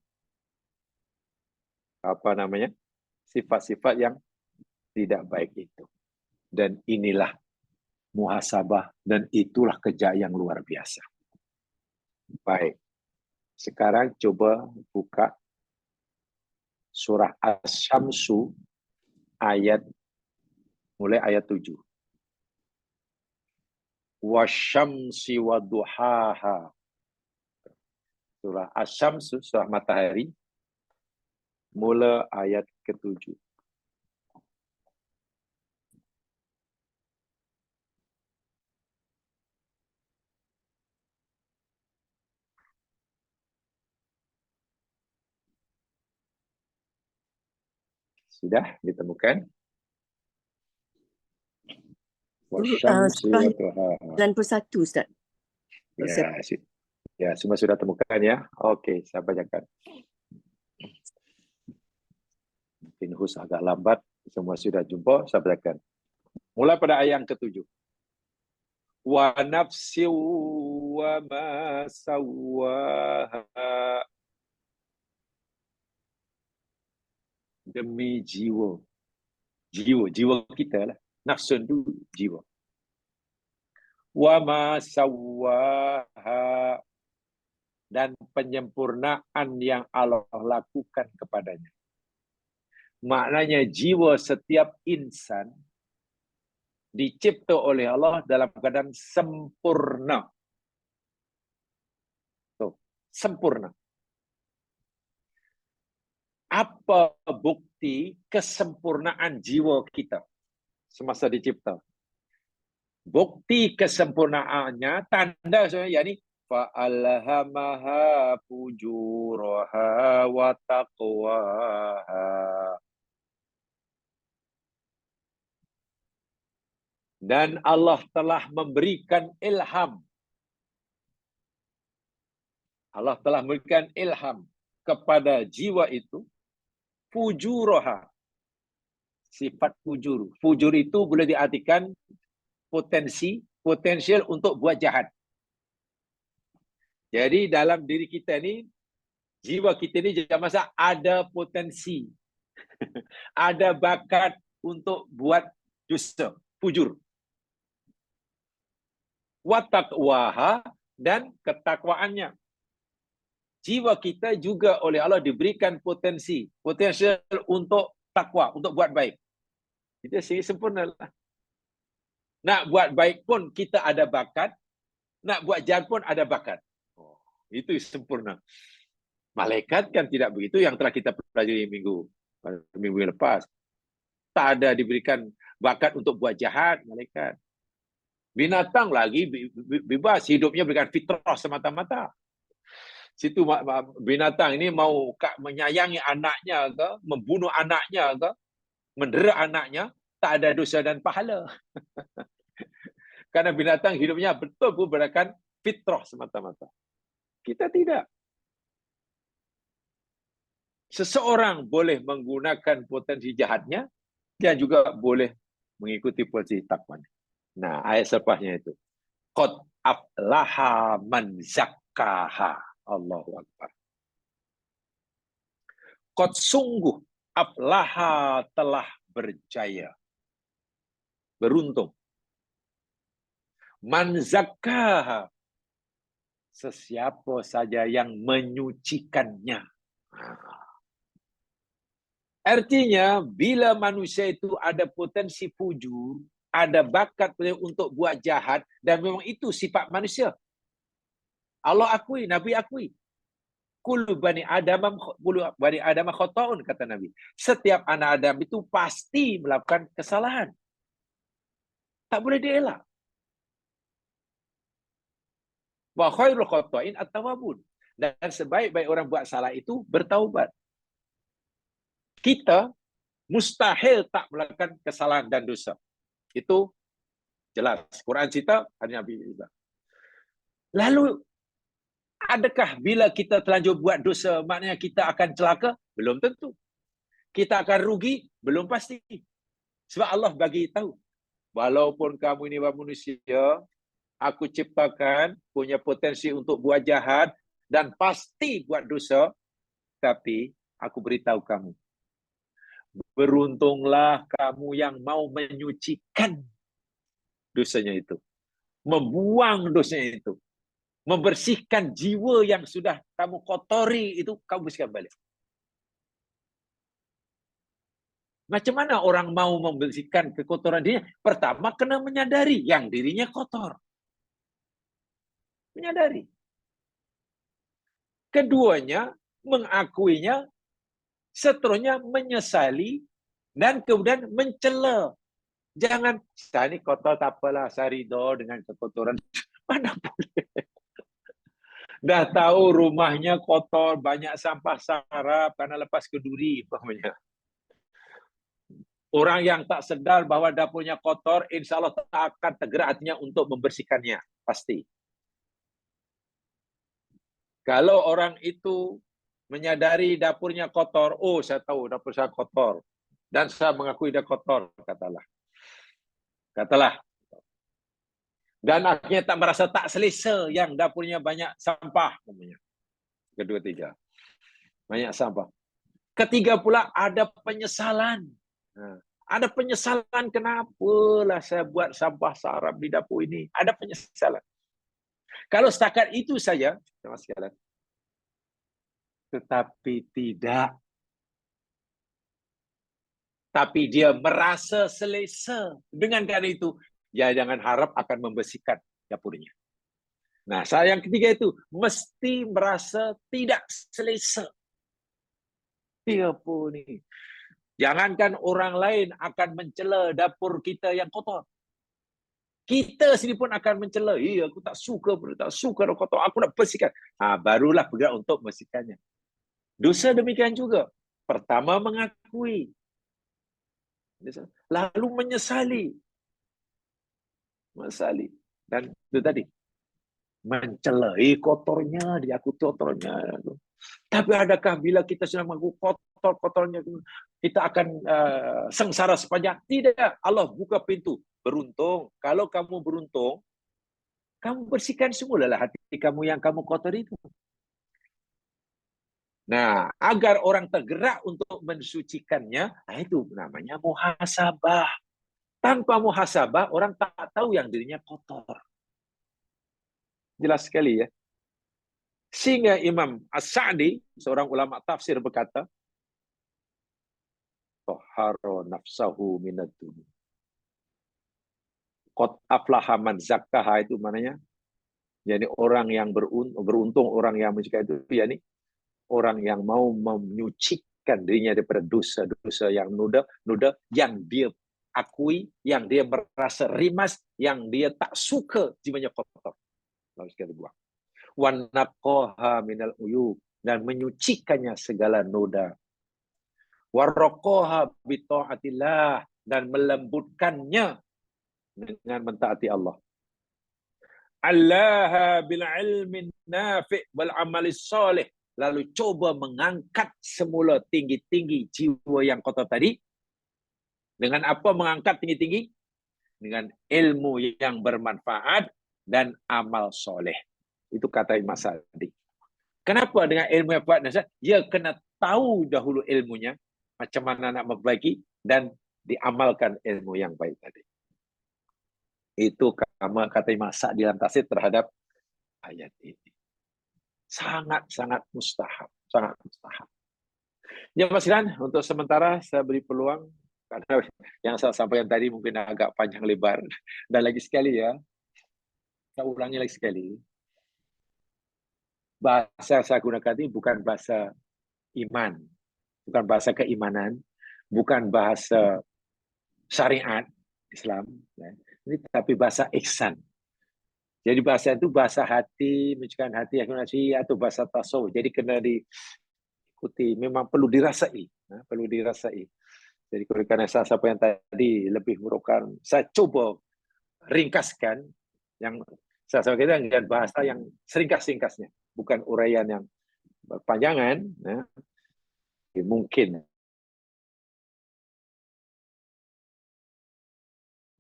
sifat-sifat yang tidak baik itu. Dan inilah muhasabah dan itulah kerja yang luar biasa. Baik. Sekarang coba buka surah Asy-Syamsu mulai ayat 7. Wasyamsi waduhaha. Surah Asy-Syamsu, surah matahari, mula ayat ke-7. Sudah ditemukan? Wasyamsi Surah waduhaha. 91, Ustaz. Ya, semua sudah temukan ya. Oke, saya bacakan. Mungkin hus agak lambat, semua sudah jumpa, saya bacakan. Mulai pada ayat yang ke-7. Wa nafsi wa ma sawwaha. Demi jiwa kita lah. Nafsun itu jiwa. Wa ma sawwaha. Dan penyempurnaan yang Allah lakukan kepadanya. Maknanya jiwa setiap insan dicipta oleh Allah dalam keadaan sempurna. Tuh, sempurna. Apa bukti kesempurnaan jiwa kita semasa dicipta? Bukti kesempurnaannya, tanda sebenarnya, yakni fa'alhamaha fujuraha wa taqwaha. Dan Allah telah memberikan ilham. Allah telah memberikan ilham kepada jiwa itu, fujuraha. Sifat fujur. Fujur itu boleh diartikan potensial untuk buat jahat. Jadi dalam diri kita ni, jiwa kita ni jangan masa ada potensi. Ada bakat untuk buat dosa, fujur. Wa taqwaha, dan ketakwaannya. Jiwa kita juga oleh Allah diberikan potensial untuk takwa, untuk buat baik. Kita sempurna lah. Nak buat baik pun kita ada bakat, nak buat jahat pun ada bakat. Itu sempurna. Malaikat kan tidak begitu, yang telah kita pelajari minggu lepas. Tak ada diberikan bakat untuk buat jahat, malaikat. Binatang lagi bebas, hidupnya berikan fitrah semata-mata. Situ binatang ini mau menyayangi anaknya ke, membunuh anaknya ke, mendera anaknya, tak ada dosa dan pahala. Karena binatang hidupnya betul berdasarkan fitrah semata-mata. Kita tidak. Seseorang boleh menggunakan potensi jahatnya dan juga boleh mengikuti potensi takwanya. Nah, ayat selepasnya itu. Qad aflaha man zakkaha. Allahu Akbar. Qad sungguh aflaha telah berjaya. Beruntung. Man zakkaha. Sesiapa saja yang menyucikannya. Artinya, bila manusia itu ada potensi fujur, ada bakat untuk buat jahat, dan memang itu sifat manusia. Allah akui, Nabi akui. Kullu bani Adam khata'un, kata Nabi. Setiap anak Adam itu pasti melakukan kesalahan. Tak boleh dielak. Wa khairul khata'in at-tawwabun. Dan sebaik-baik orang buat salah itu bertaubat. Kita mustahil tak melakukan kesalahan dan dosa. Itu jelas. Quran cerita, hadis Nabi cerita. Lalu, adakah bila kita terlanjur buat dosa, maknanya kita akan celaka? Belum tentu. Kita akan rugi? Belum pasti. Sebab Allah bagi tahu. Walaupun kamu ini manusia, aku ciptakan punya potensi untuk buat jahat dan pasti buat dosa, tapi aku beritahu kamu. Beruntunglah kamu yang mau menyucikan dosanya itu. Membuang dosanya itu. Membersihkan jiwa yang sudah kamu kotori itu, kamu bersihkan balik. Macam mana orang mau membersihkan kekotoran dirinya? Pertama, kena menyadari yang dirinya kotor. Menyadari. Keduanya, mengakuinya. Seterusnya, menyesali. Dan kemudian mencela. Jangan, saya ni kotor tak apalah, saya ridho dengan kekotoran. Mana boleh. Dah tahu rumahnya kotor, banyak sampah sarap karena lepas keduri. Orang yang tak sedar bahawa dapurnya kotor, insya Allah tak akan tergerak hatinya untuk membersihkannya. Pasti. Kalau orang itu menyadari dapurnya kotor, oh saya tahu dapur saya kotor. Dan saya mengakui dia kotor, katalah. Katalah. Dan akhirnya tak merasa tak selesa yang dapurnya banyak sampah. Kedua, tiga. Banyak sampah. Ketiga pula ada penyesalan. Ada penyesalan, kenapalah saya buat sampah sarap di dapur ini. Ada penyesalan. Kalau setakat itu saja, sama sekalian. Tetapi tidak. Tapi dia merasa selesa. Dengan kerana itu, ya jangan harap akan membersihkan dapurnya. Nah, saya yang ketiga itu, mesti merasa tidak selesa. Dia pun ni. Jangankan orang lain akan mencela dapur kita yang kotor. Kita sendiri pun akan mencela. Aku tak suka dah kotor. Aku nak bersihkan. Barulah bergerak untuk membersihkannya. Dosa demikian juga. Pertama mengakui. Lalu menyesali. Dan itu tadi. Mencela. Kotornya. Dia aku kotornya. Tapi adakah bila kita sudah mengaku kotornya kita akan sengsara sepanjang? Tidak. Allah buka pintu. Beruntung. Kalau kamu beruntung, kamu bersihkan semulalah hati kamu yang kamu kotor itu. Nah, agar orang tergerak untuk mensucikannya, itu namanya muhasabah. Tanpa muhasabah, orang tak tahu yang dirinya kotor. Jelas sekali ya. Sehingga Imam As-Sa'di, seorang ulama tafsir berkata, Tahara nafsahu minad dunya. Qad aflaha man zakkaha, itu maknanya. Yani orang yang beruntung, orang yang menyucikan itu, yani orang yang mau menyucikan dirinya daripada dosa-dosa yang noda, yang dia akui, yang dia merasa rimas, yang dia tak suka jiwanya kotor. Lalu sekali buang. Wanaqaha minal uyub, dan menyucikannya segala noda. Waraqaha bita'atillah, dan melembutkannya dengan mentaati Allah. Allaha bil ilmin nafi' wal amalis salih, lalu coba mengangkat semula tinggi-tinggi jiwa yang kotor tadi. Dengan apa mengangkat tinggi-tinggi? Dengan ilmu yang bermanfaat dan amal soleh. Itu kata Imam Sa'di. Kenapa dengan ilmu yang kuat nasihat? Dia kena tahu dahulu ilmunya, macam mana nak memperbaiki, dan diamalkan ilmu yang baik tadi. Itu kata Imam Sa'di dalam tafsir terhadap ayat ini. Sangat-sangat mustahab. Sangat mustahab. Ya Mas Iran, untuk sementara saya beri peluang, karena yang saya sampaikan tadi mungkin agak panjang lebar. Dan lagi sekali ya, saya ulangi lagi sekali. Bahasa saya gunakan ini bukan bahasa iman, bukan bahasa keimanan, bukan bahasa syariat Islam, ini tapi bahasa ihsan. Jadi bahasa itu bahasa hati, menciptakan hati atau bahasa tasawuf. Jadi kena diikuti, memang perlu dirasai, perlu dirasai. Jadi karena saya yang tadi lebih merupakan, saya coba ringkaskan yang saya sampaikan dengan bahasa yang seringkas-ringkasnya, bukan uraian yang berpanjangan. Mungkin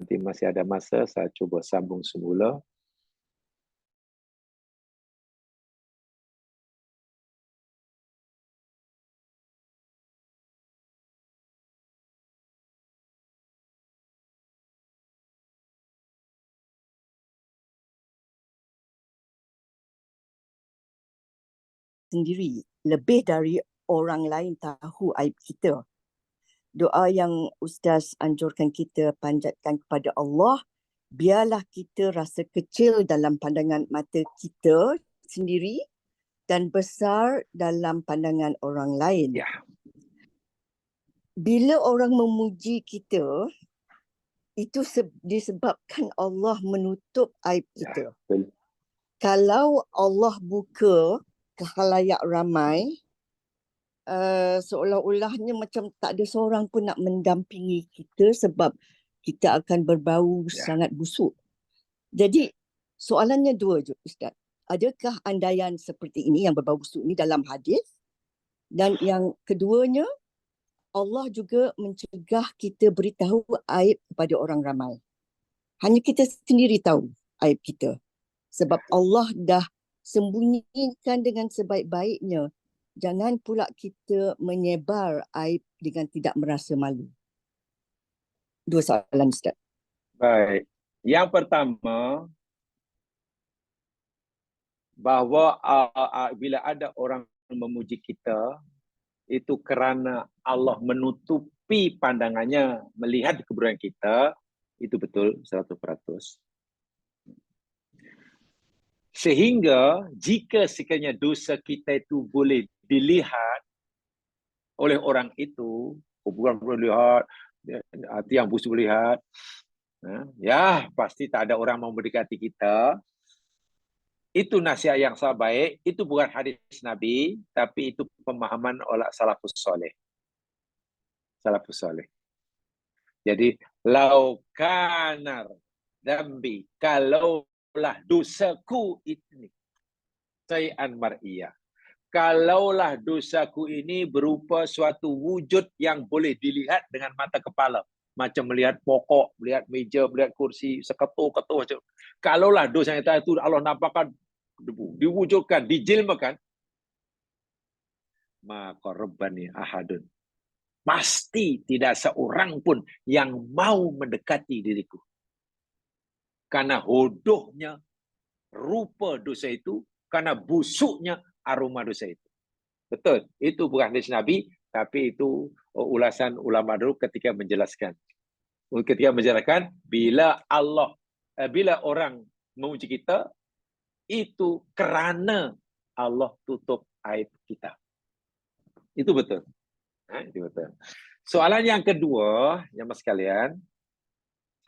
nanti masih ada masa, saya coba sambung semula. Sendiri lebih dari orang lain tahu aib kita. Doa yang Ustaz anjurkan kita panjatkan kepada Allah, biarlah kita rasa kecil dalam pandangan mata kita sendiri dan besar dalam pandangan orang lain. Ya. Bila orang memuji kita, itu disebabkan Allah menutup aib kita. Ya, kalau Allah buka ke khalayak ramai, seolah-olahnya macam tak ada seorang pun nak mendampingi kita sebab kita akan berbau sangat busuk. Jadi soalannya dua je Ustaz. Adakah andaian seperti ini yang berbau busuk ini dalam hadis? Dan yang keduanya, Allah juga mencegah kita beritahu aib kepada orang ramai. Hanya kita sendiri tahu aib kita. Sebab Allah dah sembunyikan dengan sebaik-baiknya. Jangan pula kita menyebar aib dengan tidak merasa malu. Dua soalan Ustaz. Baik. Yang pertama, bahawa bila ada orang memuji kita, itu kerana Allah menutupi pandangannya melihat keburukan kita, itu betul 100%. Sehingga jika sekiranya dosa kita itu boleh dilihat oleh orang itu, bukan boleh lihat, hati yang busuk lihat, ya pasti tak ada orang mau mendekati kita. Itu nasihat yang sangat baik. Itu bukan hadis Nabi, tapi itu pemahaman oleh salafus soleh. Salafus soleh. Jadi, lau kanar dambi, kalaulah dosaku ini, sayan mar'iyah. Kalaulah dosaku ini berupa suatu wujud yang boleh dilihat dengan mata kepala. Macam melihat pokok, melihat meja, melihat kursi, seketul-ketul macam. Kalaulah dosa yang itu Allah nampakkan debu, diwujudkan, dijilmakan, maka Rabbani ahadun. Pasti tidak seorang pun yang mau mendekati diriku. Karena hodohnya rupa dosa itu, karena busuknya aroma dosa itu. Betul, itu bukan hadis Nabi, tapi itu ulasan ulama dulu ketika menjelaskan. Ketika menjelaskan, bila orang memuji kita, itu kerana Allah tutup aib kita. Itu betul. Itu betul. Soalan yang kedua, jemaah sekalian,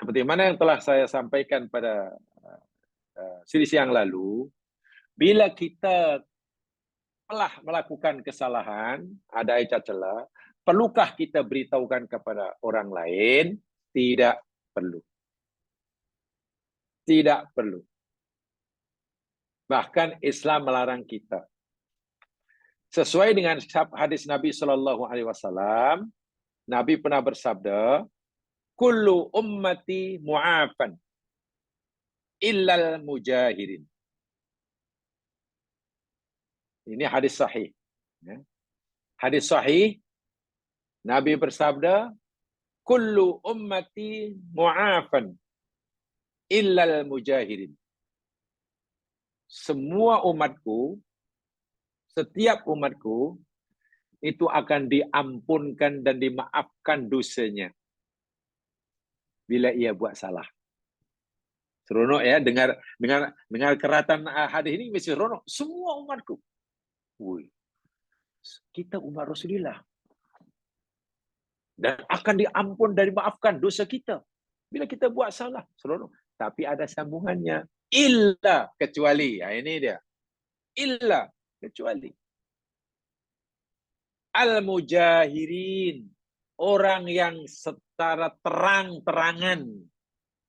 seperti mana yang telah saya sampaikan pada siri yang lalu, bila kita telah melakukan kesalahan, ada cacat celah, perlukah kita beritahukan kepada orang lain? Tidak perlu. Tidak perlu. Bahkan Islam melarang kita. Sesuai dengan hadis Nabi SAW, Nabi pernah bersabda, kullu ummati mu'afan illal mujahirin. Ini hadis sahih. Ya. Hadis sahih, Nabi bersabda, kullu ummati mu'afan illal mujahirin. Semua umatku, setiap umatku, itu akan diampunkan dan dimaafkan dosanya bila ia buat salah. Seronok ya, dengar keratan hadis ini mesti seronok. Semua umatku. Wih, kita umat Rasulullah. Dan akan diampun dan dimaafkan dosa kita bila kita buat salah. Seronok. Tapi ada sambungannya. Illa, kecuali. Ini dia. Illa, kecuali. Al-mujahirin. Orang yang secara terang-terangan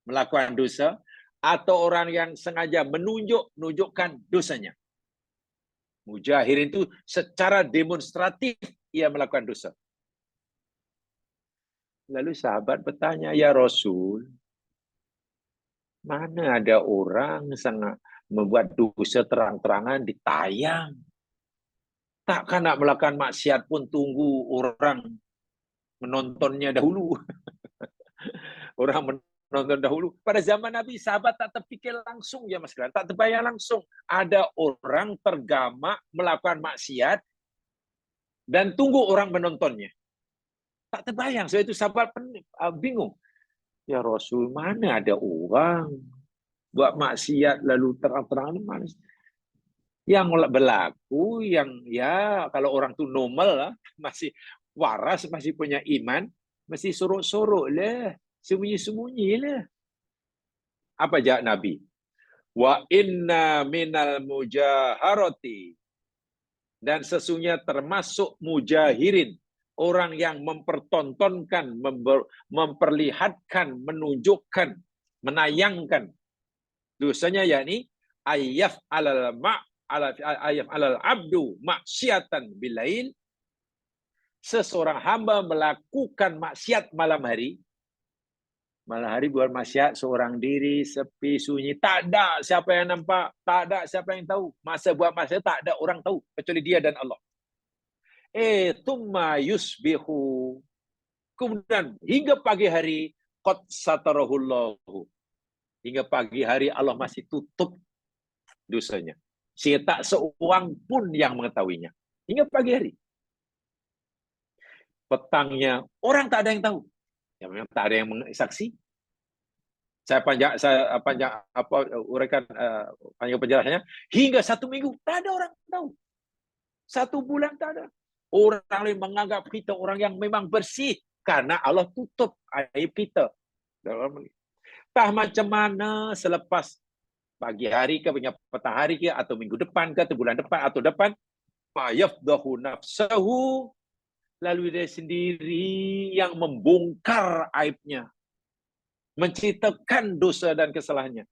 melakukan dosa. Atau orang yang sengaja menunjukkan dosanya. Mujahirin itu secara demonstratif ia melakukan dosa. Lalu sahabat bertanya, ya Rasul, mana ada orang sangat membuat dosa terang-terangan ditayang? Takkan nak melakukan maksiat pun tunggu orang menontonnya dahulu. Orang menonton dahulu. Pada zaman Nabi, sahabat tak terfikir langsung ya mas sekalian, tak terbayang langsung ada orang tergamak melakukan maksiat dan tunggu orang menontonnya. Tak terbayang. Sebab itu sahabat bingung. Ya Rasul, mana ada orang buat maksiat lalu terang-terangan mana? Yang berlaku, yang ya kalau orang tu normal lah, masih waras, masih punya iman, mesti sorok-sorok lah, sembunyi-sembunyi lah. Apa jawab Nabi? Wa inna minal mujaharati. Dan sesungguhnya termasuk mujahirin, orang yang mempertontonkan, memperlihatkan, menunjukkan, menayangkan dosanya, yakni ayaf alal abdu maksiatan bilail, seseorang hamba melakukan maksiat malam hari. Malam hari buat maksiat seorang diri, sepi, sunyi, tak ada siapa yang nampak, tak ada siapa yang tahu. Masa buat maksiat tak ada orang tahu kecuali dia dan Allah. Thumma yusbihu. Kemudian hingga pagi hari qad satarahullahu. Hingga pagi hari Allah masih tutup dosanya. Sehingga tak seorang pun yang mengetahuinya. Hingga pagi hari. Petangnya orang tak ada yang tahu. Ya, memang tak ada yang saksi. Saya panjang uraikan panjang penjelasannya. Hingga 1 minggu tak ada orang tahu. 1 bulan tak ada. Orang lain menganggap kita orang yang memang bersih karena Allah tutup aib kita. Tak macam mana selepas pagi hari ke, petang hari ke, atau minggu depan ke, atau bulan depan, atau depan, fayafdahu nafsahu, lalu dia sendiri yang membongkar aibnya, menceritakan dosa dan kesalahannya.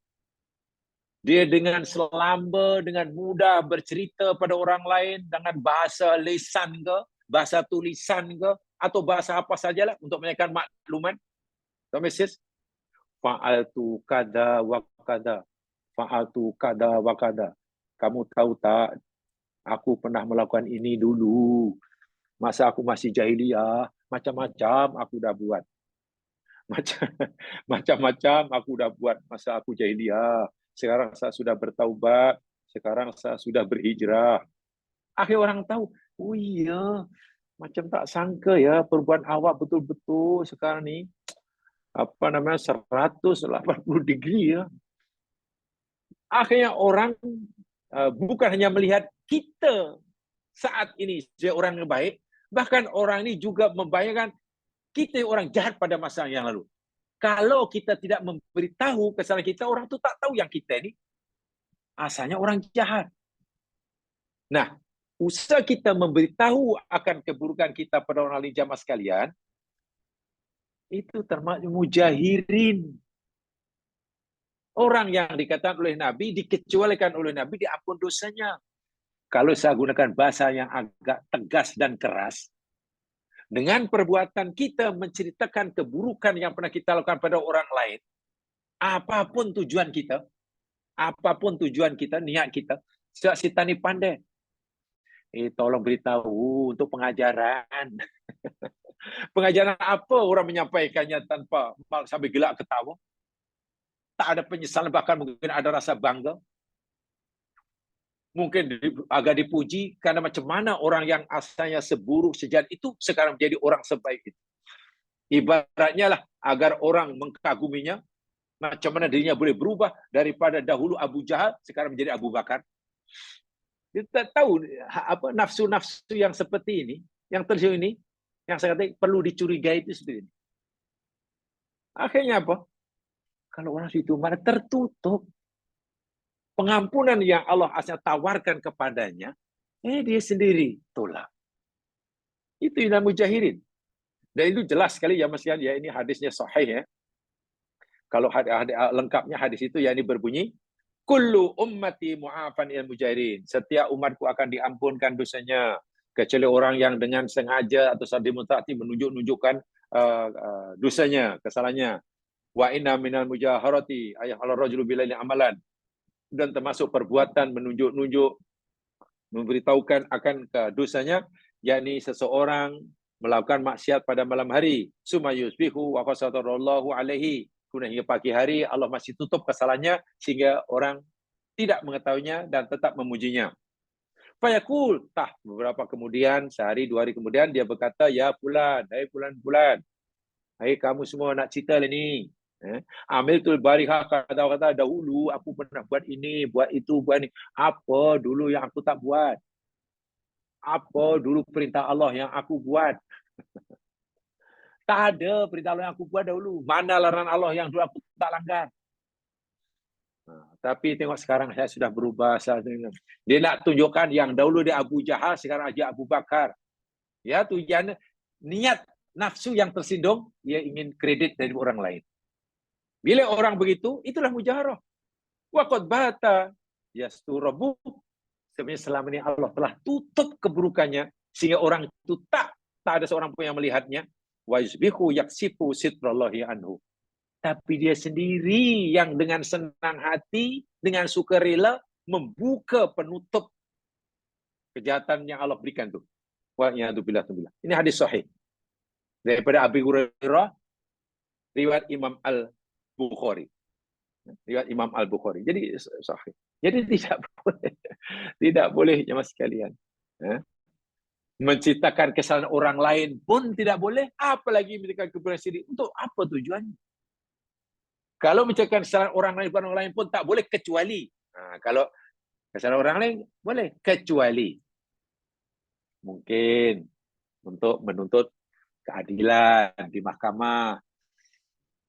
Dia dengan selamba, dengan mudah bercerita pada orang lain dengan bahasa lisan ke, bahasa tulisan ke, atau bahasa apa sajalah untuk menyampaikan maklumat. Message, fa'altu kada wa kada, fa'altu kada wa kada. Kamu tahu tak, aku pernah melakukan ini dulu. Masa aku masih jahiliyah, macam-macam aku dah buat. Macam-macam aku dah buat masa aku jahiliyah. Sekarang saya sudah bertaubat, sekarang saya sudah berhijrah. Akhirnya orang tahu, oh iya, macam tak sangka ya perbuatan awak betul-betul sekarang ni 180 degree ya. Akhirnya orang bukan hanya melihat kita saat ini sebagai orang yang baik, bahkan orang ini juga membayangkan kita orang jahat pada masa yang lalu. Kalau kita tidak memberitahu kesalahan kita, orang tu tak tahu yang kita ini asalnya orang jahat. Nah, usaha kita memberitahu akan keburukan kita pada orang lain jamaah sekalian, itu termasuk mujahirin. Orang yang dikatakan oleh Nabi, dikecualikan oleh Nabi, diampun dosanya. Kalau saya gunakan bahasa yang agak tegas dan keras, dengan perbuatan kita menceritakan keburukan yang pernah kita lakukan pada orang lain, apapun tujuan kita, Apapun tujuan kita, niat kita, setan ni pandai. Tolong beritahu untuk pengajaran. Pengajaran apa orang menyampaikannya tanpa sambil gelak ketawa? Tak ada penyesalan, bahkan mungkin ada rasa bangga. Mungkin agak dipuji karena macam mana orang yang asalnya seburuk sejahat itu sekarang menjadi orang sebaik itu. Ibaratnya lah agar orang mengkaguminya, macam mana dirinya boleh berubah daripada dahulu Abu Jahal sekarang menjadi Abu Bakar. Dia tak tahu apa nafsu-nafsu yang seperti ini, yang tersiur ini, yang saya kata perlu dicurigai itu seperti ini. Akhirnya apa? Kalau orang itu mana tertutup, pengampunan yang Allah asal tawarkan kepadanya, dia sendiri tolak. Itu Inal Mujahirin. Dan itu jelas sekali ya Mas, ya ini hadisnya sahih ya. Kalau lengkapnya hadis itu ya ini berbunyi, kullu ummati mu'afan ilal mujahirin. Setiap umatku akan diampunkan dosanya, kecuali orang yang dengan sengaja atau sadar mutati menunjukkan dosanya, kesalahannya. Wa inna minal mujaharati ayah ala rajulu bilaili amalan. Dan termasuk perbuatan menunjuk-nunjuk, memberitahukan akan dosanya, yakni seseorang melakukan maksiat pada malam hari, summa yusbihu wa qasatarallahu alaihi, kemudian hingga pagi hari Allah masih tutup kesalahannya sehingga orang tidak mengetahuinya dan tetap memujinya. Fayaqul, beberapa kemudian, sehari dua hari kemudian dia berkata, ya fulan, hai fulan, hai kamu semua nak cerita lah ni. Amiltul barihah kata dahulu aku pernah buat ini, buat itu, buat ini. Apa dulu yang aku tak buat? Apa dulu perintah Allah yang aku buat? Tak ada perintah Allah yang aku buat dahulu. Mana larangan Allah yang dulu aku tak langgar? Tapi tengok sekarang saya sudah berubah. Dia nak tunjukkan yang dahulu dia Abu Jahal, sekarang aja Abu Bakar. Ya, tujuan niat nafsu yang tersinggung, dia ingin kredit dari orang lain. Bila orang begitu, itulah mujaharah. Wa qad bata yasturabu. Sebenarnya selama ini Allah telah tutup keburukannya sehingga orang itu tak ada seorang pun yang melihatnya. Wa yusbihu yaksifu sitrallahi anhu. Tapi dia sendiri yang dengan senang hati, dengan sukarela membuka penutup kejahatan yang Allah berikan tu. Wa ya'udzubillah. Ini hadis sahih daripada Abi Hurairah, riwayat Imam Al-Bukhari. Riwayat Imam Al-Bukhari. Jadi sahih. Jadi tidak boleh jemaah sekalian. Menciptakan kesalahan orang lain pun tidak boleh, apalagi menciptakan kebenaran sendiri. Untuk apa tujuannya? Kalau menciptakan kesalahan orang lain pun tak boleh kecuali. Kalau kesalahan orang lain boleh kecuali mungkin untuk menuntut keadilan di mahkamah.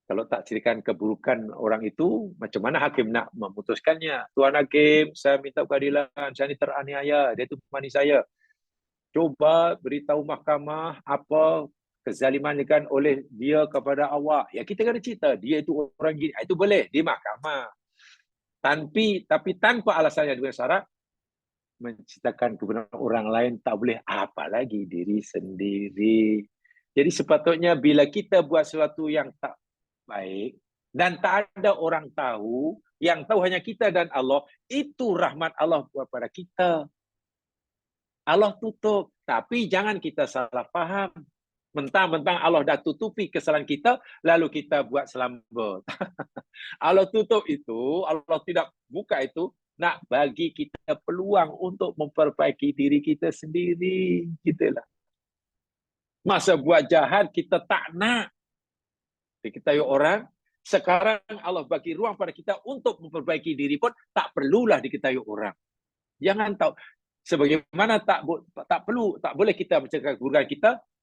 Kalau tak ceritakan keburukan orang itu, macam mana hakim nak memutuskannya? Tuan Hakim, saya minta keadilan, saya ni teraniaya, dia tu pemani saya. Coba beritahu mahkamah apa kezaliman kan oleh dia kepada awak. Ya kita kena cerita, dia itu orang gini. Itu boleh di mahkamah. Tapi tanpa alasan yang dengan syarat, menciptakan kebenaran orang lain tak boleh, apalagi diri sendiri. Jadi sepatutnya bila kita buat sesuatu yang tak baik dan tak ada orang tahu, yang tahu hanya kita dan Allah, itu rahmat Allah kepada kita. Allah tutup, tapi jangan kita salah faham. Mentang-mentang Allah dah tutupi kesalahan kita, lalu kita buat selamba. Allah tutup itu, Allah tidak buka itu, nak bagi kita peluang untuk memperbaiki diri kita sendiri. Gitulah. Masa buat jahat kita tak nak diketahui orang, sekarang Allah bagi ruang pada kita untuk memperbaiki diri pun tak perlulah diketahui orang. Jangan tahu sebagaimana tak boleh kita mencegah keburukan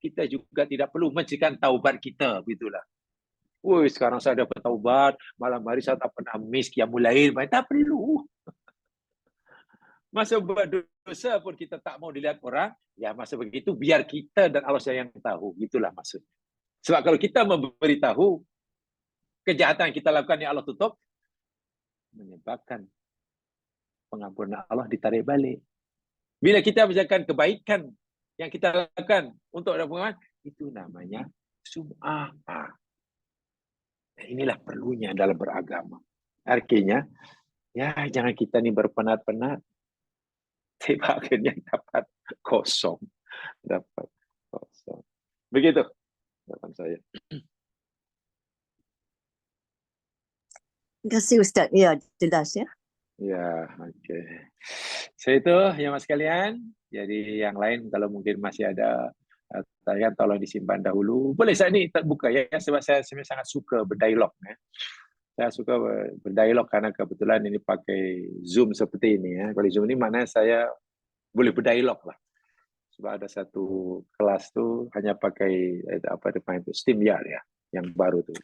kita juga tidak perlu mencegah taubat kita, begitulah. Woi, sekarang saya dah bertaubat, malam hari saya tak pernah miss qiyamul lail, tak perlu. Masa buat dosa pun kita tak mau dilihat orang, ya masa begitu biar kita dan Allah saja yang tahu, gitulah maksudnya. Sebab kalau kita memberitahu kejahatan yang kita lakukan yang Allah tutup, menyebabkan pengampunan Allah ditarik balik. Bila kita menjalankan kebaikan yang kita lakukan untuk ada pengampunan, itu namanya sum'ah. Inilah perlunya dalam beragama. Artinya, Ya, jangan kita nih berpenat-penat. Tiba akhirnya dapat kosong. Dapat kosong. Begitu jawaban saya. Terima kasih Ustaz. Ya, jelas ya. Ya, oke. Saya itu ya mas kalian. Jadi yang lain kalau mungkin masih ada tanya tolong disimpan dahulu. Boleh saya ini terbuka ya sebab saya sebenarnya sangat suka berdialog ya. Saya suka berdialog karena kebetulan ini pakai Zoom seperti ini ya. Kalau Zoom ini mana saya boleh berdialog lah. Sebab ada satu kelas tuh hanya pakai apa depan itu SteamYard ya, yang baru tuh.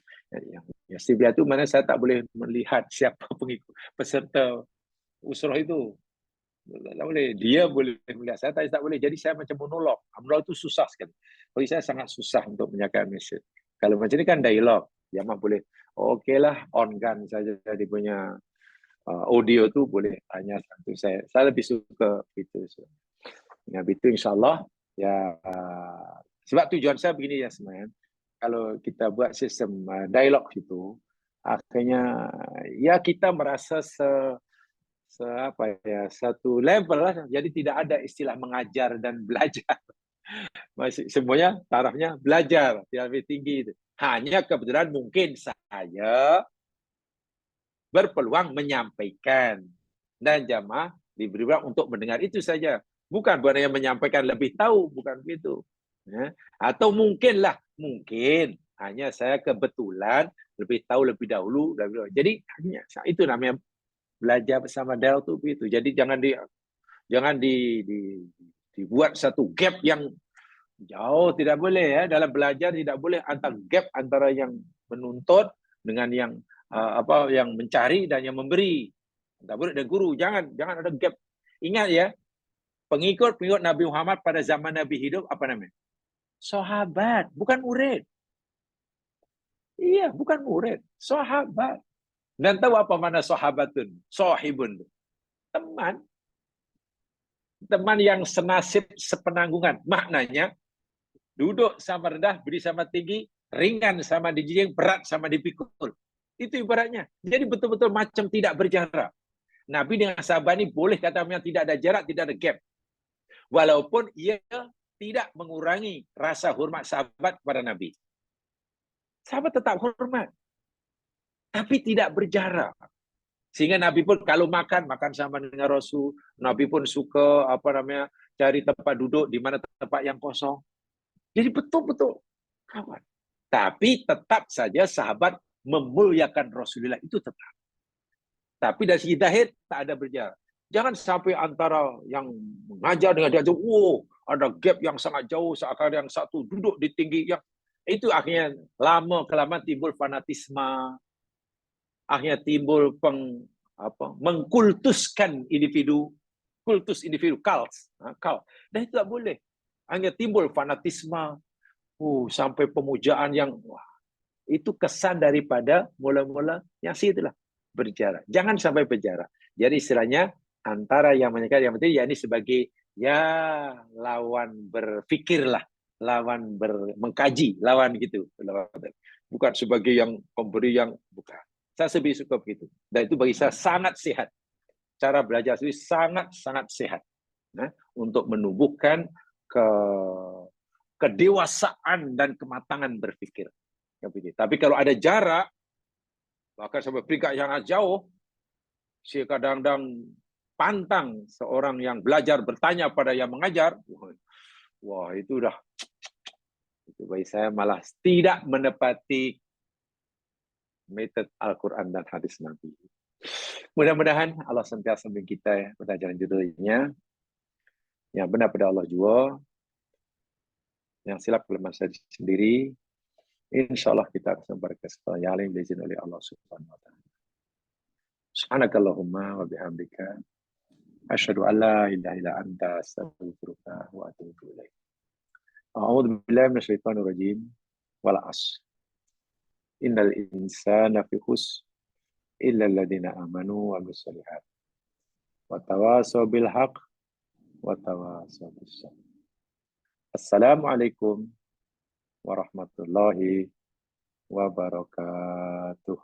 Yang SteamYard itu mana saya tak boleh melihat siapa pengikut peserta usroh itu. Tak boleh. Dia boleh melihat saya, tak boleh. Jadi saya macam monolog. Monolog itu susah sekali. Bagi saya sangat susah untuk menyampaikan message. Kalau macam ini kan dialog, ya mah boleh. Okey lah, on kan saja dia punya audio tu boleh tanya satu saya. Saya lebih suka itu. Dengan itu insyaAllah ya sebab tujuan saya begini ya sebenarnya. Kalau kita buat sistem dialog itu, akhirnya ya kita merasa apa ya satu level lah. Jadi tidak ada istilah mengajar dan belajar. Masih semuanya tarafnya belajar yang lebih tinggi itu. Hanya kebetulan mungkin saya berpeluang menyampaikan dan jamaah diberi ruang untuk mendengar itu saja. Bukan yang menyampaikan lebih tahu, bukan begitu. Ya. Atau mungkin hanya saya kebetulan lebih tahu lebih dahulu. Jadi itu namanya belajar bersama Del itu begitu. Jadi jangan dibuat satu gap yang jauh, tidak boleh ya. Dalam belajar tidak boleh antar gap antara yang menuntut dengan yang yang mencari dan yang memberi. Tak boleh ada guru, jangan ada gap. Ingat ya, pengikut Nabi Muhammad pada zaman Nabi hidup apa namanya? Sahabat, bukan murid. Iya, bukan murid, sahabat. Dan tahu apa mana sahabatun? Sahibun. Teman. Teman yang senasib sepenanggungan. Maknanya duduk sama rendah, beri sama tinggi, ringan sama dijinjing, berat sama dipikul. Itu ibaratnya. Jadi betul-betul macam tidak berjarak. Nabi dengan sahabat ini boleh kata tidak ada jarak, tidak ada gap. Walaupun ia tidak mengurangi rasa hormat sahabat kepada Nabi. Sahabat tetap hormat. Tapi tidak berjarak. Sehingga Nabi pun kalau makan sama dengan Rasul. Nabi pun suka cari tempat duduk di mana tempat yang kosong. Jadi betul-betul kawan. Tapi tetap saja sahabat memuliakan Rasulullah itu tetap. Tapi dari segi zahir tak ada berjarak. Jangan sampai antara yang mengajar dengan dia ada gap yang sangat jauh, seakan yang satu duduk di tinggi yang itu akhirnya lama kelamaan timbul fanatisme, akhirnya timbul mengkultuskan individu, kultus individu, cult. Dan itu tak boleh. Hanya timbul fanatisme, sampai pemujaan yang itu kesan daripada mula-mula yang situlah berjarak. Jangan sampai berjarak. Jadi istilahnya antara yang menyekat yang penting yakni sebagai lawan berfikirlah, lawan mengkaji, lawan gitu. Bukan sebagai yang pemberi yang bukan. Saya lebih suka begitu. Dan itu bagi saya sangat sehat. Cara belajar itu sangat sehat. Untuk menumbuhkan kedewasaan dan kematangan berpikir. Tapi kalau ada jarak, bahkan sampai peringkat yang jauh, saya kadang-kadang pantang seorang yang belajar bertanya pada yang mengajar. Wah, itu dah. Itu bagi saya malah tidak menepati metode Al-Quran dan hadis Nabi. Mudah-mudahan Allah sentiasa membimbing kita ya, pada jalan judulnya. Yang benar pada Allah jua. Yang silap oleh manusia sendiri. InsyaAllah kita akan berkesempatan yang lain diizin oleh Allah Subhanahu wa Ta'ala. Subhanakallahumma wa bihamdika asyhadu an la ilaha illa anta astaghfiruka wa atubu ilaik. A'udzu billahi minasyaitonir rajim. Wal 'ashr. Innal insana fi khusr illa alladziina aamanu wa 'amilus shalihaat. Wa tawashaw bil haqq wa tawashaw bis sabr. Assalamualaikum warahmatullahi wabarakatuh.